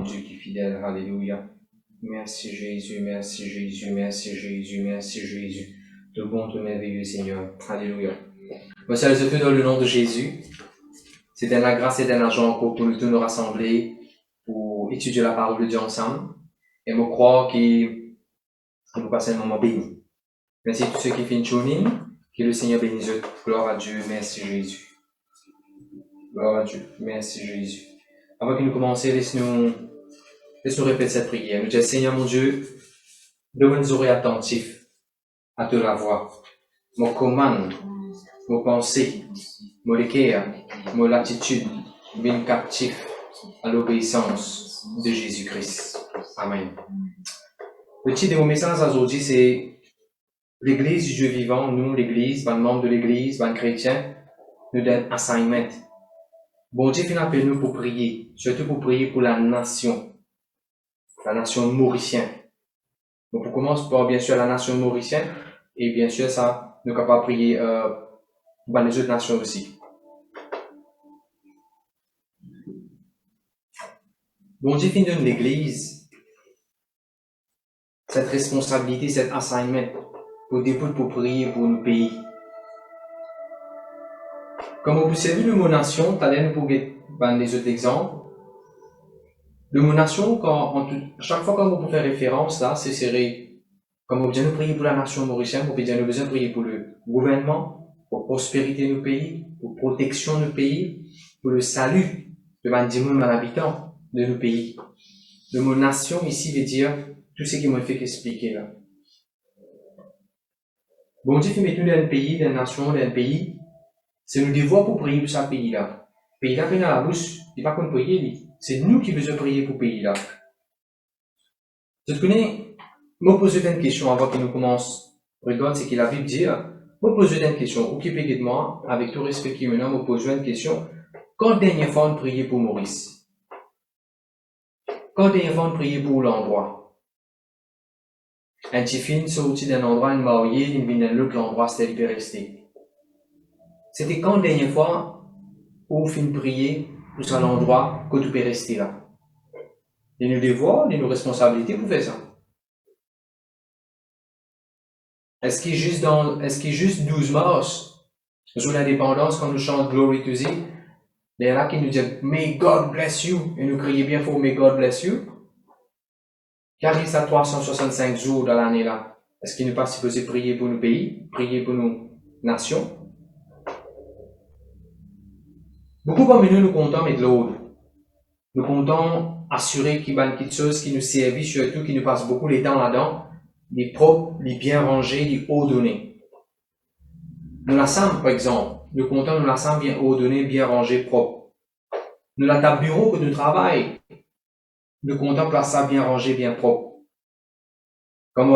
Dieu qui est fidèle, alléluia. Merci Jésus, merci Jésus, merci Jésus, merci Jésus. De bon, de merveilleux Seigneur, alléluia. Moi, ça les a fait dans le nom de Jésus. C'est la grâce et d'un argent encore pour nous tous nous rassembler, pour étudier la parole de Dieu ensemble. Et me croire qu'on va passer un moment béni. Merci à tous ceux qui font une journée, que le Seigneur bénisse eux. Gloire à Dieu, merci Jésus. Gloire à Dieu, merci Jésus. Avant que nous commencions, laisse-nous répéter cette prière. Nous disons, Seigneur mon Dieu, donne nos oreilles attentifs à te la voix. Mon commande, mon pensée, mon cœur, mon attitude, bien captif à l'obéissance de Jésus-Christ. Amen. Le titre de mon message aujourd'hui, c'est l'Église du Dieu vivant. Nous, l'Église, les membres de l'Église, les chrétiens, nous donnons un assignment. Bon Dieu finit appelle nous pour prier, surtout pour prier pour la nation mauricienne. Donc, on commence par, bien sûr, la nation mauricienne, et bien sûr, ça, nous sommes capables de prier dans les autres nations aussi. Bon Dieu finit donne l'Église cette responsabilité, cet assignment, pour prier pour nos pays. Comme vous savez, le mot nation, t'as pour les autres exemples. Le mot nation, chaque fois qu'on peut faire référence, là, c'est serré. Comme on besoin de prier pour la nation mauricienne, on besoin de prier pour le gouvernement, pour prospérité de nos pays, pour protection de nos pays, pour le salut de 10 millions d'habitants de nos pays. Le mot nation ici veut dire tout ce qui m'a fait expliquer là. Bon Dieu fait mettre nous dans un pays, dans une nation, dans un pays, c'est nous devoir pour prier pour ce pays-là. Le pays-là, quand il a la bouche, il va pas qu'on prier, c'est nous qui devons prier pour ce pays-là. Tu te connais, moi poser une question avant que nous commençons. Regarde ce que la Bible dit. Moi poser une question. Occupez de moi, avec tout respect qui me nomme, moi poser une question. Quand dernière fois on priait pour Maurice? Quand dernière fois on priait pour l'endroit? Un petit film sorti d'un endroit, une mariée, il vient d'un autre endroit, c'était hyper resté. C'était quand dernière fois où on finit prier pour cet endroit que tu peux rester là? Et nous devoirs, et nos responsabilités pour faire ça. Est-ce qu'il est juste 12 mars, jour l'indépendance, quand nous chantons Glory to Thee, il y en a qui nous disent May God bless you, et nous crions bien fort May God bless you. Car il y a 365 jours dans l'année là. Est-ce qu'il n'est pas supposé prier pour nos pays, prier pour nos nations? Beaucoup parmi nous comptons mettre l'ordre. Nous comptons assurer qu'il y a quelque chose qui nous servit, surtout qui nous passe beaucoup de temps là-dedans, les propres, les bien rangés, les ordonnés. Nous la sommes, par exemple, nous comptons nous la sommes bien ordonnés, bien rangés, propres. Nous la table bureau que nous travaillons, nous comptons placer ça bien rangé, bien propre. Comme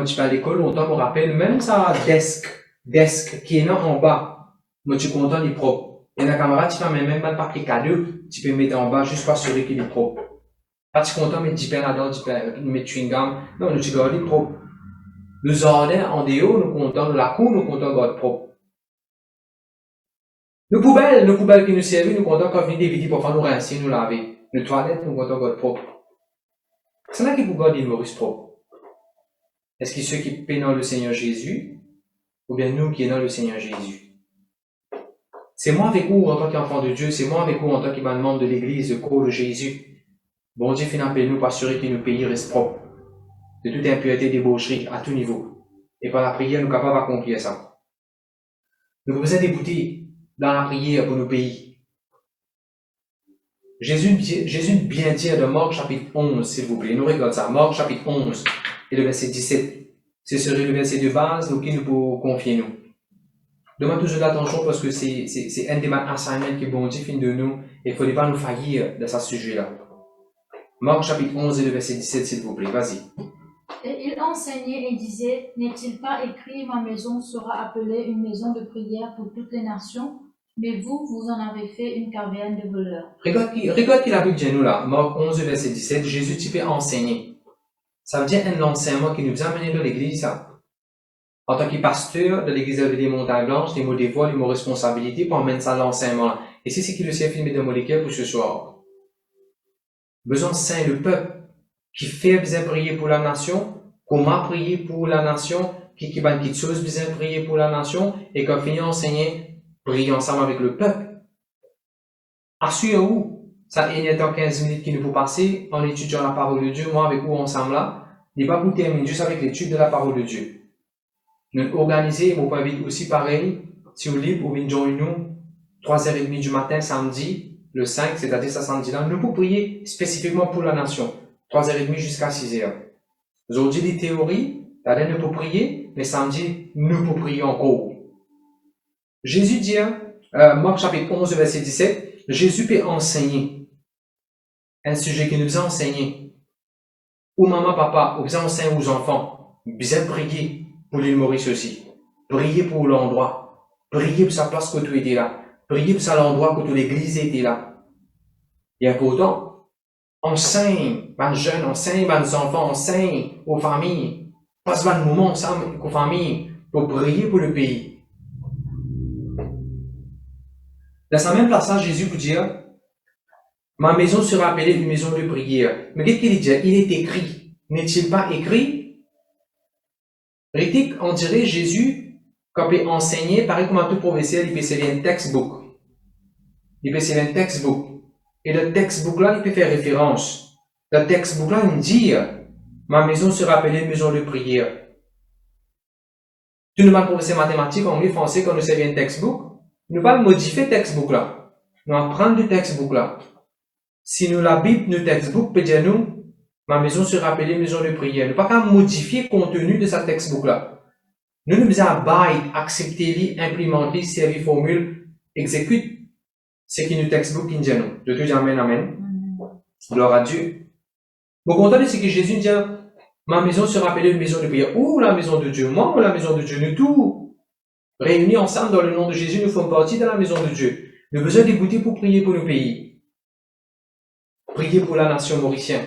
tu vas à l'école, longtemps, me rappelle, même ça, desk qui est là en bas, moi tu comptes il est propre. Et la caméra, tu fais même pas le papier cadeau, tu peux mettre en bas juste pour assurer qu'il est propre. Pas tu comptes mettre du pain là-dedans, tu peux mettre chewing gum, non, nous tu gardes il propre. Le jardin en dehors, nous comptons de la cour, nous comptons garde propre. Nos poubelles qui nous servent, nous comptons quand venir des vidéos pour faire nous rincer, nous laver. Nos toilettes, nous comptons garde propre. C'est là qu'il faut garder une Maurice propre. Est-ce que ceux qui paient dans le Seigneur Jésus, ou bien nous qui est dans le Seigneur Jésus? C'est moi avec vous en tant qu'enfant de Dieu, c'est moi avec vous en tant que membre de l'Église, de corps de Jésus. Bon Dieu finit appelle nous pour assurer que nos pays restent propres, de toute impureté, débaucherie, à tout niveau. Et par la prière, nous sommes capables d'accomplir ça. Nous avons besoin d'écouter dans la prière pour nos pays. Jésus bien dire de Marc chapitre 11, s'il vous plaît. Nous regardons ça. Marc chapitre 11 et le verset 17. Ce serait le verset de base, nous qui nous pouvons confier nous. Demande toujours l'attention parce que c'est un des assignments que bon Dieu fait de nous et il ne faudrait pas nous faillir de ce sujet-là. Marc chapitre 11 et le verset 17, s'il vous plaît. Vas-y. Et il enseignait et disait, n'est-il pas écrit, ma maison sera appelée une maison de prière pour toutes les nations, mais vous en avez fait une caverne de voleurs. Regarde qui la Bible dit nous là. Marc 11 verset 17, Jésus tu peux enseigner. Ça veut dire un enseignement qui nous a amené dans l'église, ça. En tant que pasteur de l'église des Montagnes Blanches, des mots des voix, des mots responsabilités pour emmener ça à l'enseignement là. Et c'est ce qui le Seigneur filmé de mon équipe pour ce soir. besoin saint le peuple, qui fait besoin prier pour la nation, comment prier pour la nation, qui va une chose besoin prier pour la nation, et qu'on finit enseigner, prier ensemble avec le peuple. Assurez-vous, ça il y a 15 minutes qui nous faut passer en étudiant la parole de Dieu, moi avec vous ensemble là, il va vous terminer juste avec l'étude de la parole de Dieu. Nous organisez, vous pouvez aussi pareil, si vous libre, vous venez joindre nous, 3h30 du matin, samedi, le 5, c'est-à-dire ça samedi là, nous pouvons prier spécifiquement pour la nation, 3h30 jusqu'à 6h. Aujourd'hui, les théories, là, nous pouvons prier, mais samedi, nous pouvons prier encore. Jésus dit, Marc chapitre 11, verset 17, Jésus peut enseigner un sujet qui nous a enseigné. Ou maman, papa, vous enseignez aux enfants, bien prier pour l'île Maurice aussi. Priez pour l'endroit. Priez pour sa place que tu étais là. Priez pour ça l'endroit que toute l'église était là. Et pourtant, enseigne, les jeunes, enseigne les enfants, enseigne aux familles. Passe un moment ensemble aux familles pour prier pour le pays. Dans ce même passage, Jésus vous dit, ma maison sera appelée une maison de prière. Mais qu'est-ce qu'il dit? Il est écrit. N'est-il pas écrit? On dirait Jésus, quand il enseigner, pareil comme un tout professeur, il peut servir un textbook. Il peut servir un textbook. Et le textbook là, il peut faire référence. Le textbook là, il dit, ma maison sera appelée une maison de prière. Tout le monde professeur mathématiques, anglais, français, quand nous servir un textbook, nous pas modifier le textbook là. Nous apprendre du textbook là. Si nous la Bible, nous textbook, peut dire nous, ma maison sera appelée maison de prière. Nous pas qu'à modifier le contenu de ce textbook là. Nous nous besoin abide, accepter, implémenter, servir formule, exécute ce qui nous textbook qui nous dit nous. De tout amen, amen. Gloire à Dieu. Mon content de ce que Jésus dit, ma maison sera appelée une maison de prière. Ou la maison de Dieu, moi ou la maison de Dieu, nous tous. Réunis ensemble dans le nom de Jésus, nous faisons partie de la maison de Dieu. Nous avons besoin d'écouter pour prier pour nos pays. Prier pour la nation mauricienne.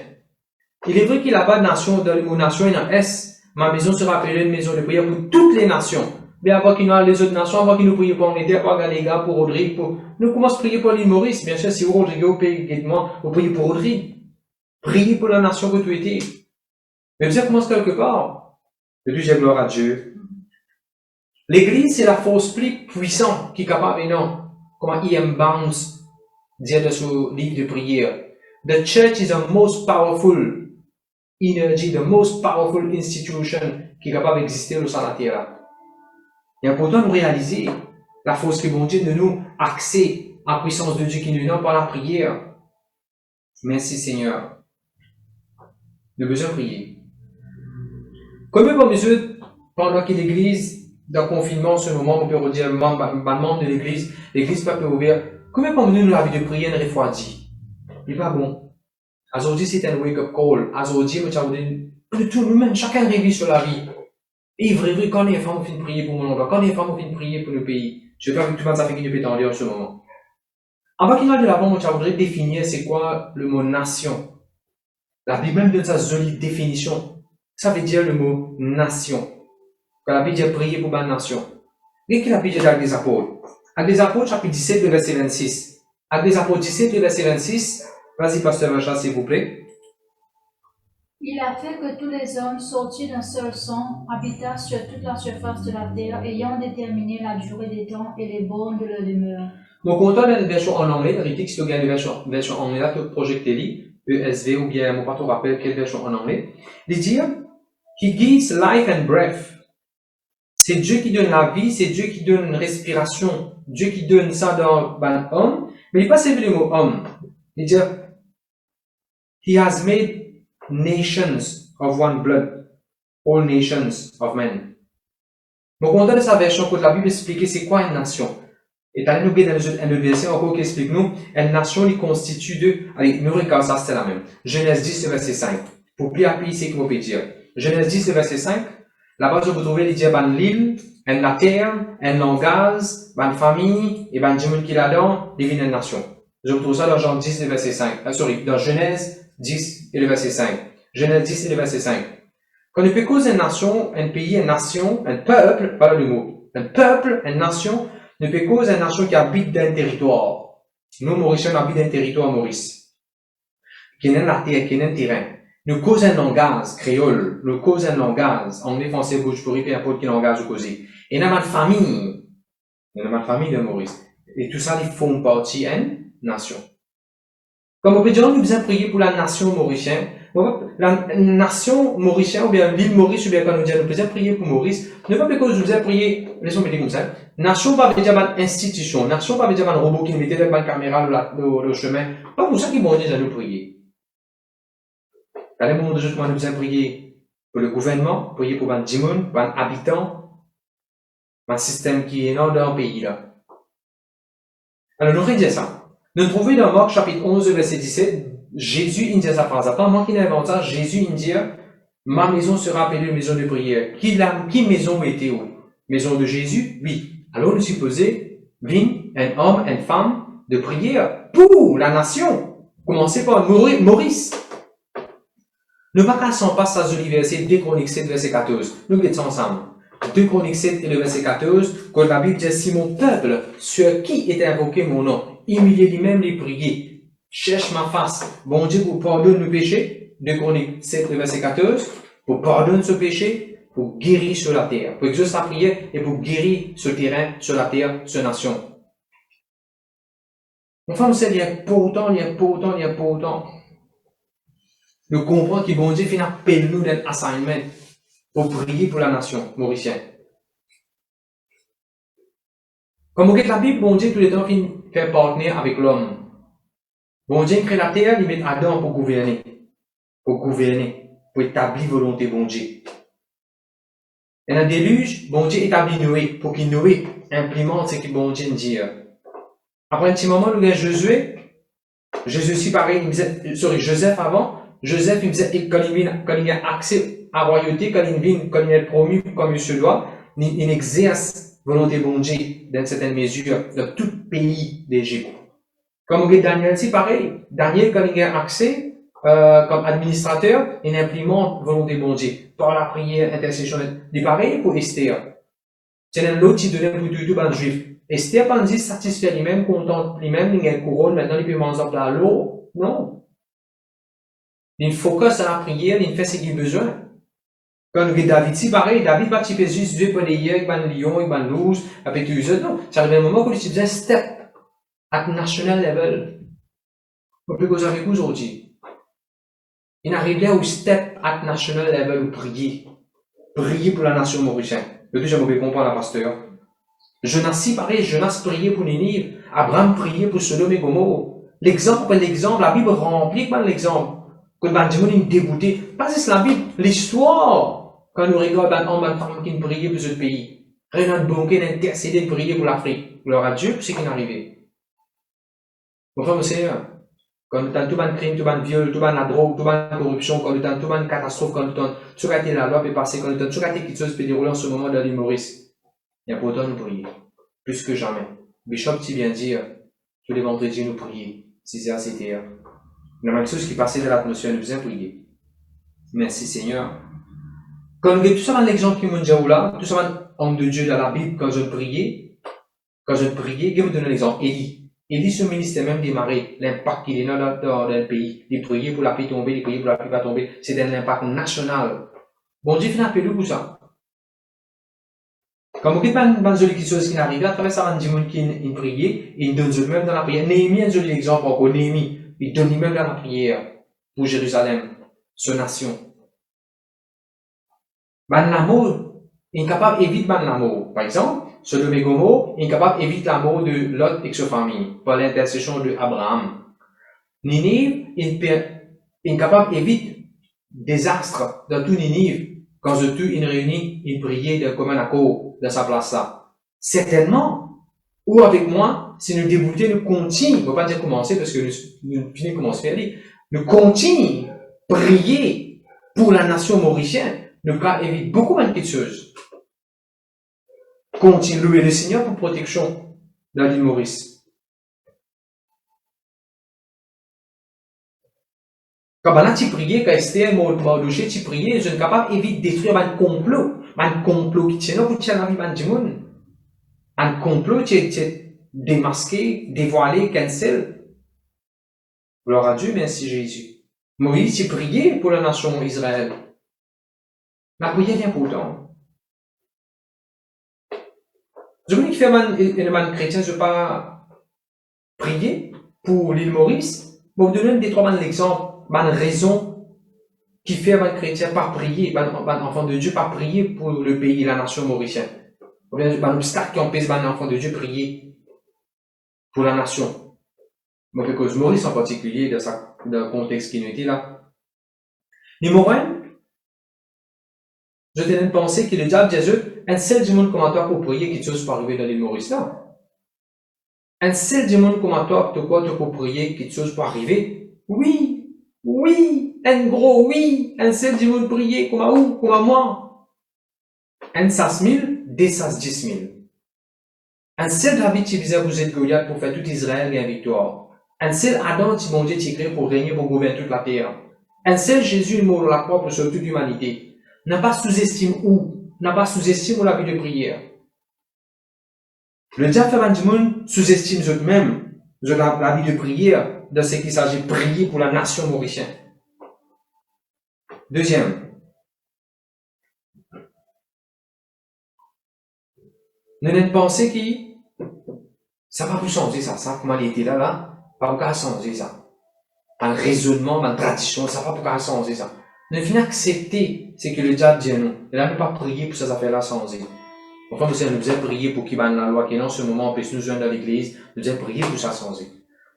Il est vrai qu'il n'y a pas de nation, dans le mot nation, il y a un S. Ma maison sera appelée une maison de prière pour toutes les nations. Mais avant qu'il y ait les autres nations, avant qu'il nous prie pour Angleterre, pour Galéga, pour Rodrigue, pour... Nous commençons à prier pour l'île Maurice. Bien sûr, si vous Rodrigue au pays, vous priez pour Rodrigue. Priez pour la nation que tu étais. Mais vous commencez quelque part. Le Dieu, j'ai gloire à Dieu. L'église, c'est la force plus puissante qui est capable, non, comme E.M. Barnes dit dans son livre de prière. The church is the most powerful energy, the most powerful institution qui est capable d'exister sur la terre. Et pourtant, nous réaliser la force que bon Dieu de nous accès à la puissance de Dieu qui nous donne par la prière. Merci Seigneur. Nous avons besoin de prier. Combien de mesures pendant que l'église dans le confinement, en ce moment, on peut redire, membre de l'église peut ouvrir. Combien de nous la vie de prière est refroidie? Il n'est pas bon. Aujourd'hui, c'est un wake-up call. Aujourd'hui, plutôt nous-mêmes, chacun révise sur la vie. Et vrai, quand les femmes viennent prier pour mon endroit, quand les femmes viennent prier pour le pays, je veux pas que tout le monde ça fait qu'il peut en en ce moment. Avant qu'il aille de l'avant, je voudrais définir c'est quoi le mot nation. La Bible même donne sa jolie définition. Ça veut dire le mot nation. Quand la Bible dit prier pour ma nation. Qu'est-ce que la Bible dit avec les apôtres? Avec les apôtres, chapitre 17, le verset 26. Avec les apôtres 17, le verset 26. Vas-y, pasteur Vacha, s'il vous plaît. Il a fait que tous les hommes sortis d'un seul sang habitèrent sur toute la surface de la terre, ayant déterminé la durée des temps et les bornes de leur demeure. Donc, on a une version en anglais, Ritik, si tu as une version en anglais, là, tu peux projeter ESV ou bien, moi, pas te rappelle quelle version en anglais. Il dit, He gives life and breath. C'est Dieu qui donne la vie, c'est Dieu qui donne une respiration. Dieu qui donne ça dans l'homme. Mais il n'est pas servi le mot homme. Il dit, He has made nations of one blood, all nations of men. Donc, on donne sa version pour la Bible expliquer c'est quoi une nation. Et t'as nous dans un verset encore qui explique nous, une nation qui constitue de, allez, nous regardons ça, c'est la même. Genèse 10, verset 5. Pour plus appuyer, c'est qu'on peut dire. Genèse 10, verset 5. Là-bas, vous trouvez, il dit, l'île, la terre, un langage, une famille, et Dieu qui là-dedans, devient une nation. Je retrouve ça dans Jean 10, verset 5. Dans Genèse 10 et le verset 5. Genèse 10 et le verset 5. Quand on peut causer une nation, un pays, une nation, un peuple, voilà le mot. Un peuple, une nation, ne peut causer une nation qui habite dans un territoire. Nous, Mauriciens, on habite dans un territoire Maurice. qui est la terre, qui est le terrain. Nous causons un langage créole, nous causons un langage anglais, français, bhojpuri, peu importe quel langage vous causez. Et dans ma famille de Maurice. Et tout ça, ils font partie d'une nation. Comme on peut dire, nous devons prier pour la nation mauricienne. La nation mauricienne, ou bien l'île Maurice, ou bien quand nous disons, nous devons prier pour Maurice. Ne pas parce que nous devons prier, laissons-moi dire comme ça. Nation pas veut dire une institution. Nation pas veut dire un robot qui nous mettait avec une caméra le chemin. Pas pour ça qu'ils vont dire à nous prier. Dans le moment de justement, nous devons prier pour le gouvernement, prier pour un djimoun, pour un habitant, un système qui est énorme dans le pays là. Alors, nous redisons ça. Nous trouvons dans Marc chapitre 11, verset 17, Jésus il dit sa phrase. Après, moi qui n'invente ça, Jésus il dit, ma maison sera appelée maison de prière. Qui maison était où? Maison de Jésus? Oui. Alors, nous supposons, un homme, une femme, de prière pour la nation. Commencez par Maurice. Ne pas qu'à son passage de verset 2 Chroniques 7, verset 14. Nous mettons ensemble. 2 Chroniques 7 et le verset 14, quand la Bible dit, si mon peuple, sur qui est invoqué mon nom, humilié lui-même les prier, cherche ma face, bon Dieu, pour pardonner nos péchés, 2 Chroniques 7 et verset 14, pour pardonner ce péché, pour guérir sur la terre, pour exaucer sa prière et pour guérir ce terrain, sur la terre, sur la nation. Enfin, il y a pas autant. Nous comprenons que bon Dieu finit appelle nous d'un assignment pour prier pour la nation mauricienne. Comme vous voyez la Bible, bon Dieu tout le temps fait partenaire avec l'homme. Bon Dieu crée la terre, il met Adam pour gouverner, pour établir volonté bon Dieu. Et dans le déluge, bon Dieu établit Noé, pour qu'il Noé implémente ce que bon Dieu dit. Après un petit moment, nous avons Josué aussi pareil, Joseph avant, Joseph, il faisait, quand il a accès à la royauté, quand il est promu comme il se doit, il exerce volonté bon Dieu dans certaines mesures dans tout le pays d'Égypte. Comme on dit Daniel, c'est pareil. Daniel, quand il a accès, comme administrateur, il implémente volonté bon Dieu par la prière, intercession. C'est pareil pour Esther. C'est un autre type de lien pour tout le juif. Esther, pas dit satisfait lui-même, content lui-même, il a une couronne, maintenant il peut manger à l'eau. Non. Il focus à la prière, il fait ce qu'il a besoin. Quand on regarde David, c'est pareil, David va faire juste deux poneys avec un lion, avec un loup, avec tout ça. Non, ça arrive un moment où il faisait un step at national level. On peut causer avec vous aujourd'hui. Il arrive là au step at national level où prier. Prier pour la nation mauricienne. Le deuxième mauvais comprendre la pasteur. Jonas, pareil, Jonas priait pour Ninive. Abraham priait pour Sodome et Gomorrhe. L'exemple, la Bible remplit par l'exemple. Quand on est dégoûté, pas juste la Bible, l'histoire. Quand nous regardons un homme, une femme qui priait pour ce pays. Rien de bon, qui intercédé de prier pour l'Afrique. Gloire à Dieu pour ce qui est arrivé. Mon frère, mon Seigneur, quand nous avons tout le crime, tout le viol, tout la drogue, tout la corruption, quand nous avons tout le catastrophe, quand nous avons tout la loi peut passer, quand nous avons tout quelque chose peut dérouler en ce moment dans l'île Maurice. Il y a pourtant nous prier. Plus que jamais. Bishop, tu viens dire, tous les vendredis, nous prier. Si c'est assez terre. La même chose qui passait dans l'atmosphère, nous faisons prier. Merci Seigneur. Quand nous avons tout ça dans l'exemple qui m'a dit là, tout ça dans l'homme de Dieu dans la Bible, quand je priais, je vais vous donner l'exemple. Élie, ce ministère même démarré, l'impact qu'il est dans le pays. Il priait pour la pluie tomber, il priait pour la pluie pas tomber. C'est un impact national. Bon Dieu fait un appel pour ça. Quand vous avez une jolie chose qui arrive, à travers ça, on dit qu'il priait, et il donne même dans la prière. Néhémie, un joli exemple encore, Néhémie, il donne lui-même dans la prière pour Jérusalem, sa nation. Ben l'amour, il est capable d'éviter l'amour. Par exemple, Sodome et Gomorrhe, il est capable d'éviter l'amour de Lot et de sa famille, par l'intercession de Abraham. Ninive, il est capable d'éviter désastre dans tout Ninive, quand je tue une réunie, il priait d'un commun accord dans sa place là. Certainement, ou avec moi, si nous débouter, nous continuons, on ne va pas dire commencer parce que nous finissons commencer à dire, nous continuons prier pour la nation mauricienne. Nous pouvons éviter beaucoup de choses. Continuez louer le Seigneur pour protection de l'île Maurice. Quand là, tu priais, quand Esther m'a douché, tu priais, je suis capable d'éviter de détruire un complot qui tient pour la vie du monde. Un complot qui est démasqué, dévoilé, cancel. Gloire à Dieu, merci Jésus. Moïse, il priait pour la nation Israël. La prière est importante. Je veux dire que les chrétiens ne pas prier pour l'île Maurice. Je vais vous donner des trois exemples, une raison qui fait les chrétiens pas prier, les enfants de Dieu pas prier pour le pays, la nation mauricienne. Ou bien un obstacle qui empêche les enfants de Dieu prier pour la nation. Donc, cause Maurice en particulier, dans le contexte qui nous était là. Numéro un, je tenais de penser que le diable Jésus, un seul du monde comme toi pour prier quelque chose pour arriver dans l'île Maurice là. Un seul du monde comme toi pour prier quelque chose pour arriver. Oui, oui, un gros oui, un seul du monde prier comme à où, comme à moi. Un 6 000, des 10 000. Un seul David qui visait vous êtes Goliath pour faire tout Israël et la victoire. Un seul Adam qui bon Dieu qui créé pour régner, pour gouverner toute la terre. Un seul Jésus, il mort dans la croix pour sauver toute l'humanité. N'a pas sous-estime n'a pas sous-estime la vie de prière. Le diable fait du monde sous-estime eux-mêmes la vie de prière dans ce qu'il s'agit de prier pour la nation mauricienne. Deuxième. Nous n'avons pensé que ça va plus changer ça, comment il était là, pas pour changer ça. Par le raisonnement, par la tradition, ça va pour changer ça. Nous finissons accepter ce que le diable dit à nous. Et là, nous pas prier pour ces affaires-là changer. Enfin, nous devons prier pour qu'il y ait la loi qui est en ce moment, puis nous joindre dans l'église, nous devons prier pour ça changer.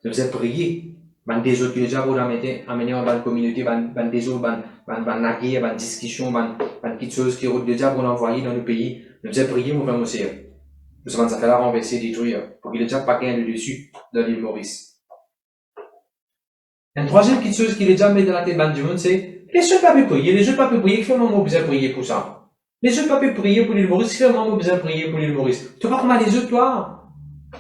Nous devons prier. Des autres que le diable a amené dans la communauté, des autres, la guerre, des discussions, des petites choses que le diable a envoyées dans le pays. Nous devons prier, mon frère, aussi. Nous devons faire la renverser, détruire, pour que le diable pas gagne le dessus dans l'île Maurice. Une troisième petite chose qui le diable met dans la tête du monde, c'est les autres pas pu prier, les autres pas pu prier, finalement, on besoin de prier pour ça. Les autres pas pu prier pour l'île Maurice, finalement, on besoin de prier pour l'île Maurice. Tu vois comment les autres, toi?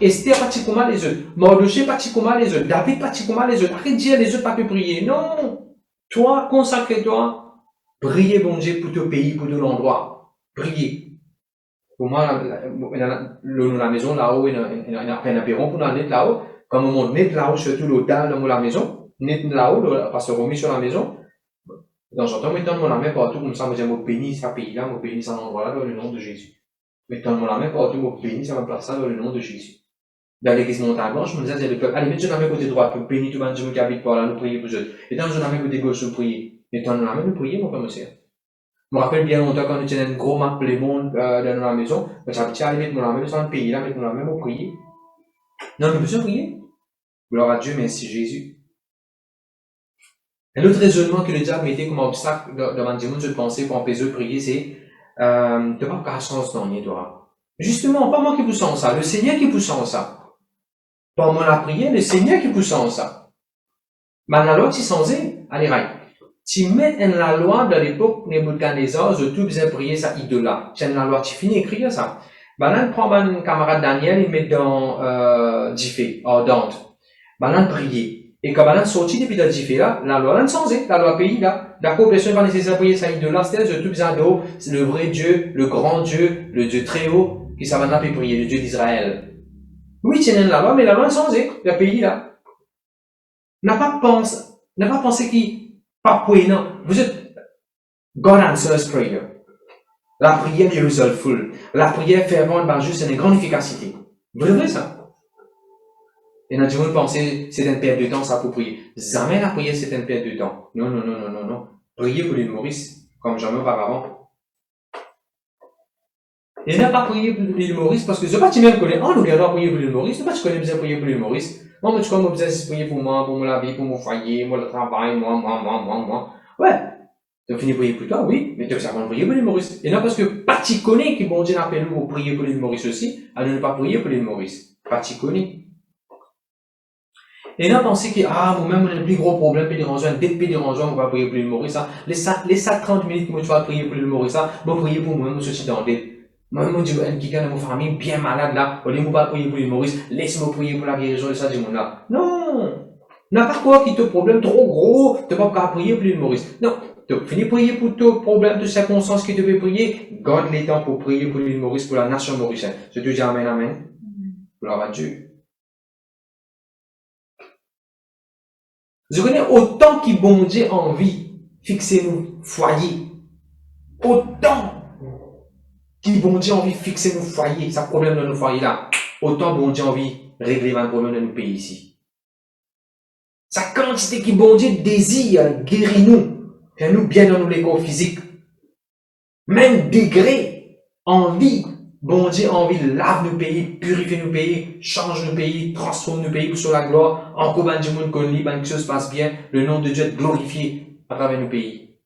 Esther pas comment les autres, Mardoché pas comment les autres, David pas comment les autres. Arrête de dire les autres pas pu prier. Non! Toi, consacre-toi. Priez, bon Dieu, pour ton pays, pour ton endroit. Priez. Pour moi, la maison là-haut, il y a un apéron pour nous mettre là-haut. Quand on monte net là-haut, surtout l'hôtel dans la maison, net là-haut, parce que remis sur la maison. Dans ce temps, mettons la main partout, comme ça, moi, je bénis ce pays-là, moi, bénis cet endroit-là, dans le nom de Jésus. Mettons la main partout, moi, bénis ça, place ça, dans le nom de Jésus. Dans l'église montagne blanche, je me disais, le peuple, allez, mettez la main côté droit, pour bénir tout le monde qui habite par là, nous prier pour eux. Et dans la main côté gauche, nous prier. Mettons la main, nous prier, mon frère, monsieur. Je me rappelle bien longtemps quand nous tenions une grosse map, les mondes, dans la maison, j'avais dit, allez, mettez la main dans le pays, là, mettez la main, nous prier. Non, nous besoin prier. Gloire à Dieu, merci Jésus. Un autre raisonnement que le diable mettait comme obstacle devant Dieu, de penser pour empêcher de prier, c'est, de pas qu'à sens dans toi. Justement, pas moi qui vous sens ça, le Seigneur qui vous sent ça. Pas moi la prière, le Seigneur qui vous sent ça. Mais la loi, tu sens, allez, right. Tu mets en la loi de l'époque, Nebuchadnezzar, de tout bien prier ça idole-là. Tu as la loi, tu finis écrire ça. Là, on prend un camarade Daniel, il met dans, Jiffé, Dante. Là, on prier. Et quand on sorti depuis le Jiffé là, la loi, on changé, la loi pays là. D'accord, bien sûr, il va nécessaire prier ça idole-là, c'est-à-dire, de tout bien d'eau, c'est le vrai Dieu, le grand Dieu, le Dieu très haut, qui ça va maintenant prier, le Dieu d'Israël. Oui, tu as la loi, mais la loi a changé, le pays là. N'a pas pensé qu'il, pas pour non. Vous êtes, God answers prayer. La prière est resolveful. La prière fervente, juste, c'est une grande efficacité. Vous vrai ça? Et nous avons pensé, c'est une perte de temps, ça pour prier. Jamais la prière, c'est une perte de temps. Non. Priez pour l'île Maurice, comme jamais auparavant. Et n'a pas prié pour l'île Maurice parce que je ne sais pas si tu même connais, nous regardons prier pour l'île Maurice, je ne sais pas si tu connais bien prier pour l'île Maurice. Moi, tu connais bien prier pour moi, pour la vie, pour mon foyer, pour le travail, moi. Ouais. Tu as fini de prier pour toi, oui, mais tu as besoin de prier pour l'île Maurice. Et non parce que pas tu connais qui bon Dieu appelle nous pour prier pour l'île Maurice aussi, alors ne pas prier pour l'île Maurice. Pas tu connais. Et non penser que, moi-même, on a un plus gros problème, pédérangeant, dès pédérangeant, on va prier pour l'île Maurice, les 30 minutes, moi, tu vas prier pour l'île Maurice, bon, prier pour moi, je suis dans dette. Moi, je dis, quelqu'un de ma famille bien malade là, au lieu de pas prier pour l'île Maurice, laisse-moi prier pour la guérison de ça, du monde là. Non! N'importe quoi qui te problème trop gros, tu vas pas prier pour l'île Maurice. Non. Tu finis de prier pour ton problème de circonstances qui devait prier, garde les temps pour prier pour l'île Maurice, pour la nation mauricienne. Je te dis amen, amen. Gloire à Dieu. Je connais autant qui bon Dieu envie fixer nous foyer. Autant qui bon Dieu envie fixer nos foyers, ça problème dans nos foyers là. Autant bon Dieu envie régler un problème dans nos pays ici. Sa quantité qui bon Dieu désire guérir nous, faire nous bien dans nos corps physiques. Même degré, envie, bon Dieu envie lave nos pays, purifie nos pays, change nos pays, transforme nos pays pour sur la gloire. Encore ben du monde connu, ben que ça se passe bien, le nom de Dieu est glorifié à travers nos pays.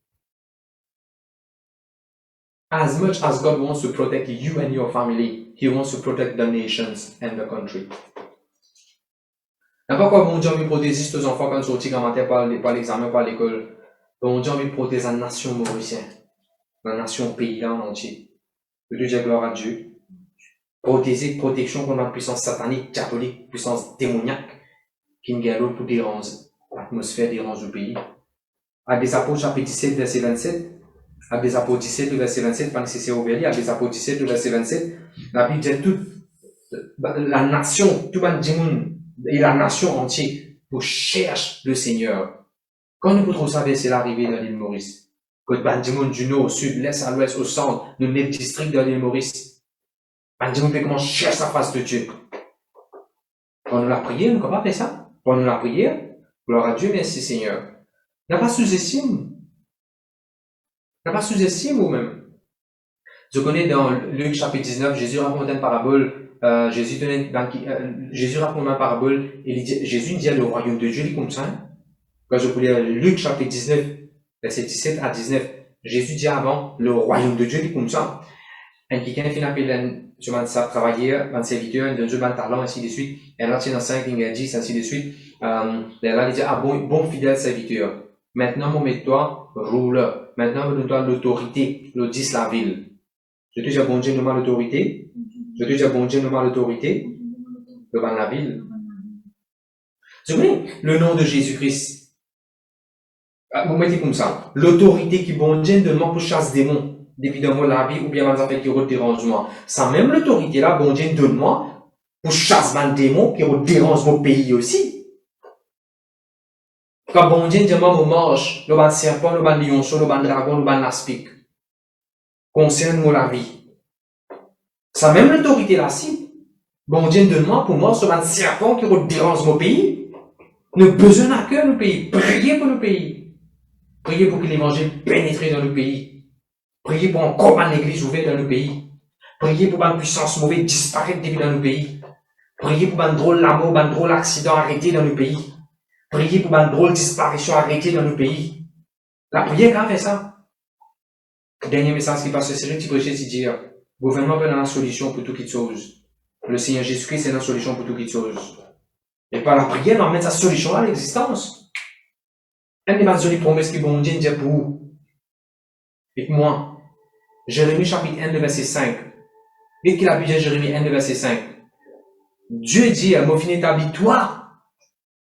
As much as God wants to protect you and your family, He wants to protect the nations and the country. N'a pas quoi bon Dieu envie de protéger tous les enfants quand ils sont sortis quand par l'examen, par l'école. Bon Dieu envie de protéger la nation mauricienne, la nation pays là en entier. Que Dieu dise gloire à Dieu. Protection contre la puissance satanique, diabolique, puissance démoniaque, qui nous l'autre pour déranger l'atmosphère, déranger le pays. À des apôtres chapitre 17, verset 27, à des apôtres 17, verset 27, pas nécessaire ouvert, à des apôtres 17, verset 27, la Bible dit toute la nation, tout le monde et la nation entière pour chercher le Seigneur. Quand nous pouvons savoir c'est l'arrivée de l'île Maurice, que le monde du nord, au sud, l'est, à l'ouest, au centre, de les districts de l'île Maurice, le monde peut comment chercher sa face de Dieu. Pendant la prière, nous ne pouvons pas faire ça. Pendant la prière, gloire à Dieu, merci Seigneur. N'a pas sous-estime. N'a pas sous-estime vous-même. Je connais dans Luc chapitre 19, Jésus raconte une parabole. Jésus raconte une parabole et Jésus dit le royaume de Dieu, il est comme ça. Quand je voulais Luc chapitre 19, verset 17 à 19, Jésus dit avant, le royaume de Dieu, il est comme ça. Un quelqu'un finit appeler ça travailler, un serviteur, un Dieu, un talent, ainsi de suite. Et là, tient dans 5, il 10, ainsi de suite. Là, il dit, bon fidèle serviteur. Maintenant, mon mets-toi, roule. Maintenant, donne-toi l'autorité, l'audis la ville. Je te dis, bon Dieu, nomme l'autorité. Je te dis, bon Dieu, nomme l'autorité devant la ville. Vous voyez, le nom de Jésus-Christ. Vous mettez comme ça. L'autorité qui bon Dieu demande pour chasser démons. Depuis dans la vie, ou bien dans fait qui dérange moi. Ça même l'autorité là, bon Dieu donne-moi pour chasser des démons qui dérangent mon pays aussi. Quand bon Dieu dit moi, mon marche, le ban serpent, le ban lion, le ban dragon, le ban aspic. Concerne la vie. Ça même l'autorité là, si. Bon Dieu donne-moi pour moi, ce ban serpent qui dérange mon pays. Ne besoin à cœur le pays. Priez pour le pays. Priez pour que l'évangile pénètre dans le pays. Priez pour encore une église ouverte dans le pays. Priez pour une puissance mauvaise disparaître dans le pays. Priez pour une drôle la mort, un drôle accident arrêté dans le pays. Priez pour une drôle disparition arrêtée dans le pays. La prière, quand fait ça? Dernier message qui passe, c'est petit prêcher, c'est dire, le gouvernement est dans la solution pour toutes les choses. Le Seigneur Jésus-Christ est dans la solution pour toutes les choses. Et par la prière, on va mettre sa solution à l'existence. Un des jolies promesses que bon Dieu dit pour vous. Et moi, Jérémie chapitre 1, verset 5. Dites qu'il a pu dire Jérémie 1, verset 5. Dieu dit à Mophine établi toi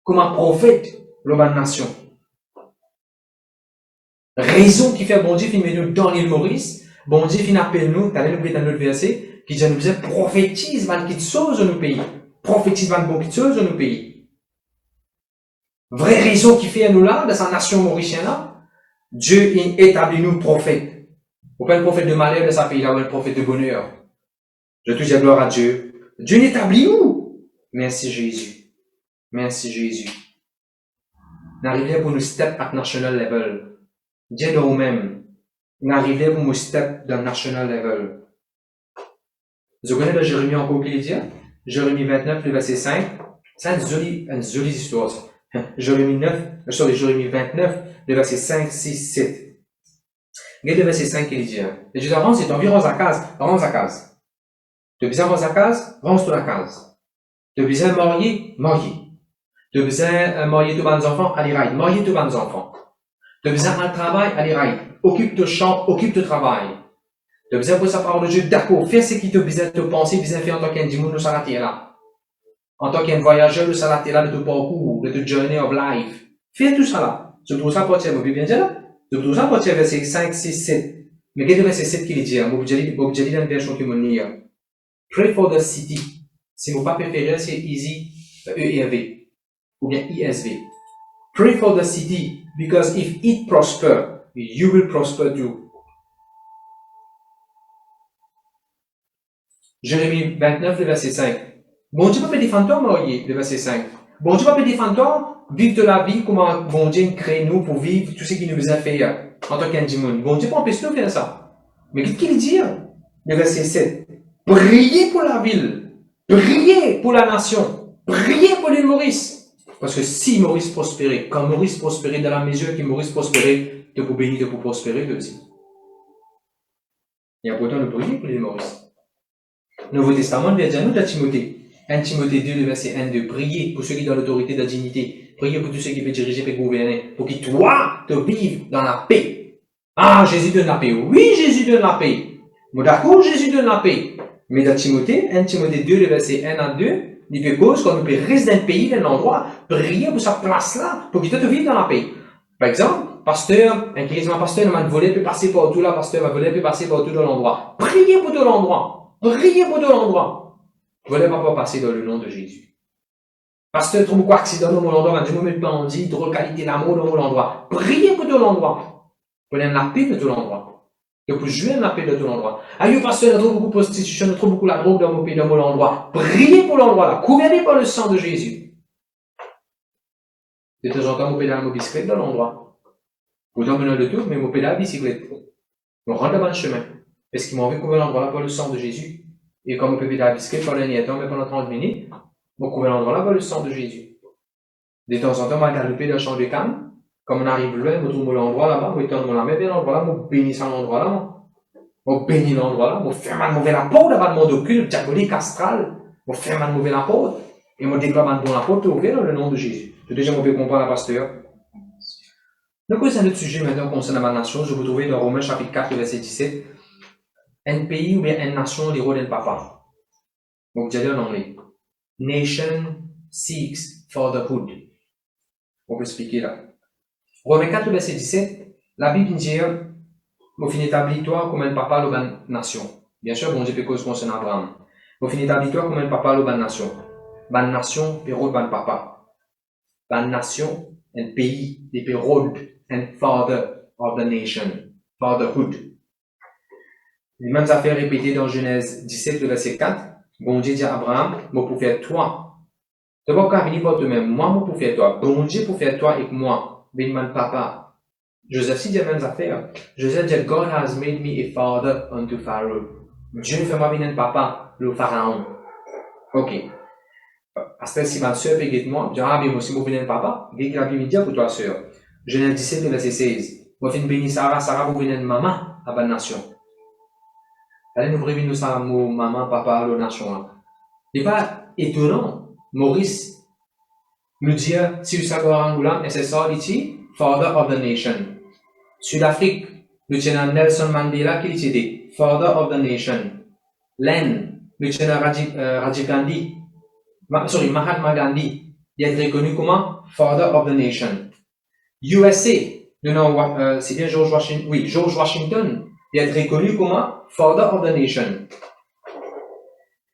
comme un prophète de la nation. Raison qui fait bon Dieu finit nous dans l'île Maurice, bon Dieu finit appelle nous, t'allais nous dans notre verset, qui dit nous disait prophétise van qui chose dans nos pays. Prophétise van bon qui chose dans nos pays. Vraie raison qui fait à nous là, dans sa nation mauricienne là, Dieu établit nous prophètes. Ou pas un prophète de malheur de sa pays là, ou un prophète de bonheur. Je te dis gloire à Dieu. Dieu n'établit où? Merci Jésus. Merci Jésus. N'arrivez pour nous step at national level. Dieu nous-mêmes. N'arrivez pour nous step dans national level. Vous connaissez de Jérémie encore qui dit? Jérémie 29, le verset 5. C'est une jolie histoire. Jérémie 29, le verset 5, 6, 7. Regardez le verset 5 qui dit. Et je dis, avance, c'est environ à case. Tu as besoin de la case, range toute la case. Tu as besoin de marier. Tu as besoin de marier tous les enfants, allez raille, marier tous les enfants. Tu as besoin d'un travail, allez raille, occupe ton champ, occupe ton travail. Tu as besoin de sa parole de Dieu, d'accord, fais ce qui te besoin de penser, besoin de faire en tant qu'individu, nous s'arrêter là. En tant qu'un voyageur, nous s'arrêter là de ton parcours, de ton journey of life. Fais tout ça là. Je trouve ça pour vous bien dire là. Je trouve ça pour verset 5, 6, 7. Mais regardez le verset 7 qui dit, vous avez dans une version qui me dit, pray for the city. Si vous pas préférez, c'est easy, ERV. Ou bien ISV. Pray for the city, because if it prosper, you will prosper too. Jérémie 29, le verset 5. Bon Dieu peut défendre toi, marié, le verset 5. Bon Dieu peut défendre toi, vivre de la vie, comment bon Dieu crée nous pour vivre tout ce qu'il nous a fait en tant qu'individu. Bon Dieu peut empêcher nous de faire ça. Mais qu'est-ce qu'il dit? Le verset 7. Priez pour la ville. Priez pour la nation. Priez pour l'île Maurice. Parce que si Maurice prospérait, quand Maurice prospérait dans la mesure que Maurice prospérait, de pour bénir, de pour prospérer, de aussi. Il y a pourtant de prier pour l'île Maurice. Nouveau Testament vient dire nous dans Timothée. 1 Timothée 2, le verset 1, de prier pour ceux qui ont l'autorité de la dignité. Prier pour tous ceux qui peuvent diriger et gouverner. Pour qu'ils, toi, te vivent dans la paix. Ah, Jésus donne la paix. Oui, Jésus donne la paix. Bon, d'accord, Jésus donne la paix. Mais dans Timothée, 1 Timothée 2, le verset 1 à 2, il fait cause quand nous peut rester dans un pays, dans un endroit, prier pour sa place-là, pour qu'il te vive dans la paix. Par exemple, pasteur, un charisme pasteur, il m'a volé, peut passer partout là, pasteur, va voler, peut passer partout dans l'endroit. Priez pour tout l'endroit. Priez pour tout l'endroit. Voler va pas passer dans le nom de Jésus. Pasteur, trouve quoi accident dans mon endroit, du moment où on dit, trop qualité d'amour dans mon endroit. Priez pour tout l'endroit. Pour la paix de tout l'endroit. Et pour jouer la paix de tout l'endroit. Aïe, pasteur, il y a trop beaucoup de prostitution, il y a trop beaucoup la drogue dans mon pays, dans mon endroit. Priez pour l'endroit là. Couvrez par le sang de Jésus. De temps en temps, mon pédale mon bicyclette dans l'endroit. Pourtant, venant de tout, mais mon pédale bicyclette. On rentre dans le chemin. Est-ce qu'il m'a envie de couvrir l'endroit là par le sang de Jésus? Et comme on peut pédaler la bicyclette pendant un temps, mais pendant 30 minutes, on couvre l'endroit là par le sang de Jésus. De temps en temps, on va galoper dans le champ de canne. Comme on arrive loin, on trouve l'endroit là-bas, on étend mon bien l'endroit là, on bénit ça l'endroit là, on bénit l'endroit là, on fait mal mauvais la porte avant le monde occulte, diabolique, astral, on fait mal mauvais la porte, et on déclare mal bon la porte ouverte dans le nom de Jésus. C'est déjà mauvais comprendre la pasteur. Donc, c'est un autre sujet maintenant concernant la nation. Je vous trouvez dans Romains chapitre 4, verset 17. Un pays ou bien une nation, les rôles d'un papa. Donc, j'ai dit en anglais. Nation seeks fatherhood. On peut expliquer là. Romains 4, verset 17. La Bible dit, vous finissez établis-toi comme un papa de la nation. Bien sûr, bon Dieu peut cause concernant Abraham. Vous finissez établis-toi comme un papa de la nation. La nation, pérode, ban papa. La nation, un pays, des pérode, un father of the nation. Fatherhood. Les mêmes affaires répétées dans Genèse 17, verset 4. Bon Dieu dit à Abraham, moi pour faire toi. Tu vas pas venir pour toi-même. Moi pour faire toi. Bon Dieu pour faire toi et moi. Ben man papa. Joseph aussi dit les mêmes affaires. Joseph dit, God has made me a father unto Pharaoh. Dieu fait moi venir un papa, le pharaon. Ok. Parce que si ma soeur peut guider moi, je dis, ah, bien, moi, si moi venir un papa, guide la Bible dit pour toi, soeur. Genèse 17, verset 16. Moi, fin béni Sarah, Sarah, vous venez une maman à la nation. Allez nous prévenir ça, maman, papa, la nation. Ce n'est pas étonnant. Maurice nous dit, si vous savez Angoula, et c'est ça, ici, Father of the Nation. Sud-Afrique, nous tenons Nelson Mandela qui dit, Father of the Nation. L'Inde, nous tenons Rajiv Gandhi, Mahatma Gandhi, il est reconnu comme Father of the Nation. USA, nous avons, c'est bien George Washington, oui, George Washington, il est reconnu comme Father of the Nation.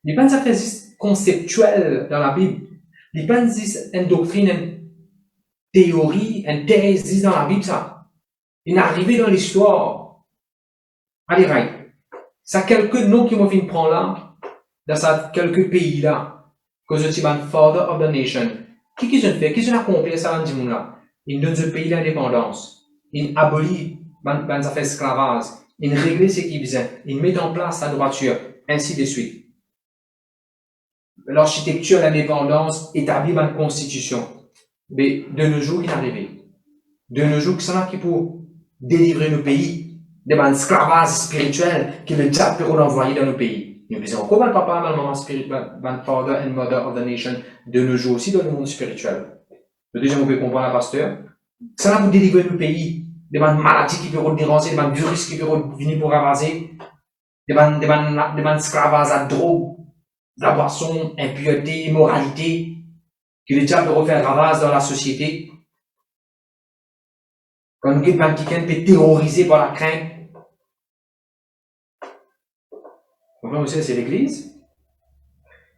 Il n'y a pas de affaire conceptuelle dans la Bible. Il n'y a pas une doctrine, une théorie, une thèse dans la Bible, ça. Il est arrivé dans l'histoire. Allez, right. Ça quelques noms qui m'ont fait prendre là, dans ça quelques pays là, que je dis, Father of the Nation. Qui ont fait? Qui ont accompli ça dans le monde là? Ils donnent ce pays l'indépendance. Ils abolissent les affaires esclavage. Ils règlent ce qu'ils faisaient. Ils mettent en place la droiture, ainsi de suite. L'architecture, l'indépendance, établit une constitution. Mais de nos jours, il est arrivé. De nos jours, c'est là qui pour délivrer nos pays de l'esclavage spirituel que le diable peut envoyer dans nos pays. Nous faisons encore un papa, un maman spirituel, un father and mother of the nation, de nos jours aussi dans le monde spirituel. Le deuxième, on peut comprendre la pasteur. C'est là pour délivrer nos pays de maladies qui peuvent déranger, de virus qui peuvent venir pour ravager, de esclavage à drogue, la boisson, impureté, immoralité, que le diable peut refaire ravage dans la société. Quand nous quelqu'un peut terroriser par la crainte. Vous comprenez, c'est l'Église.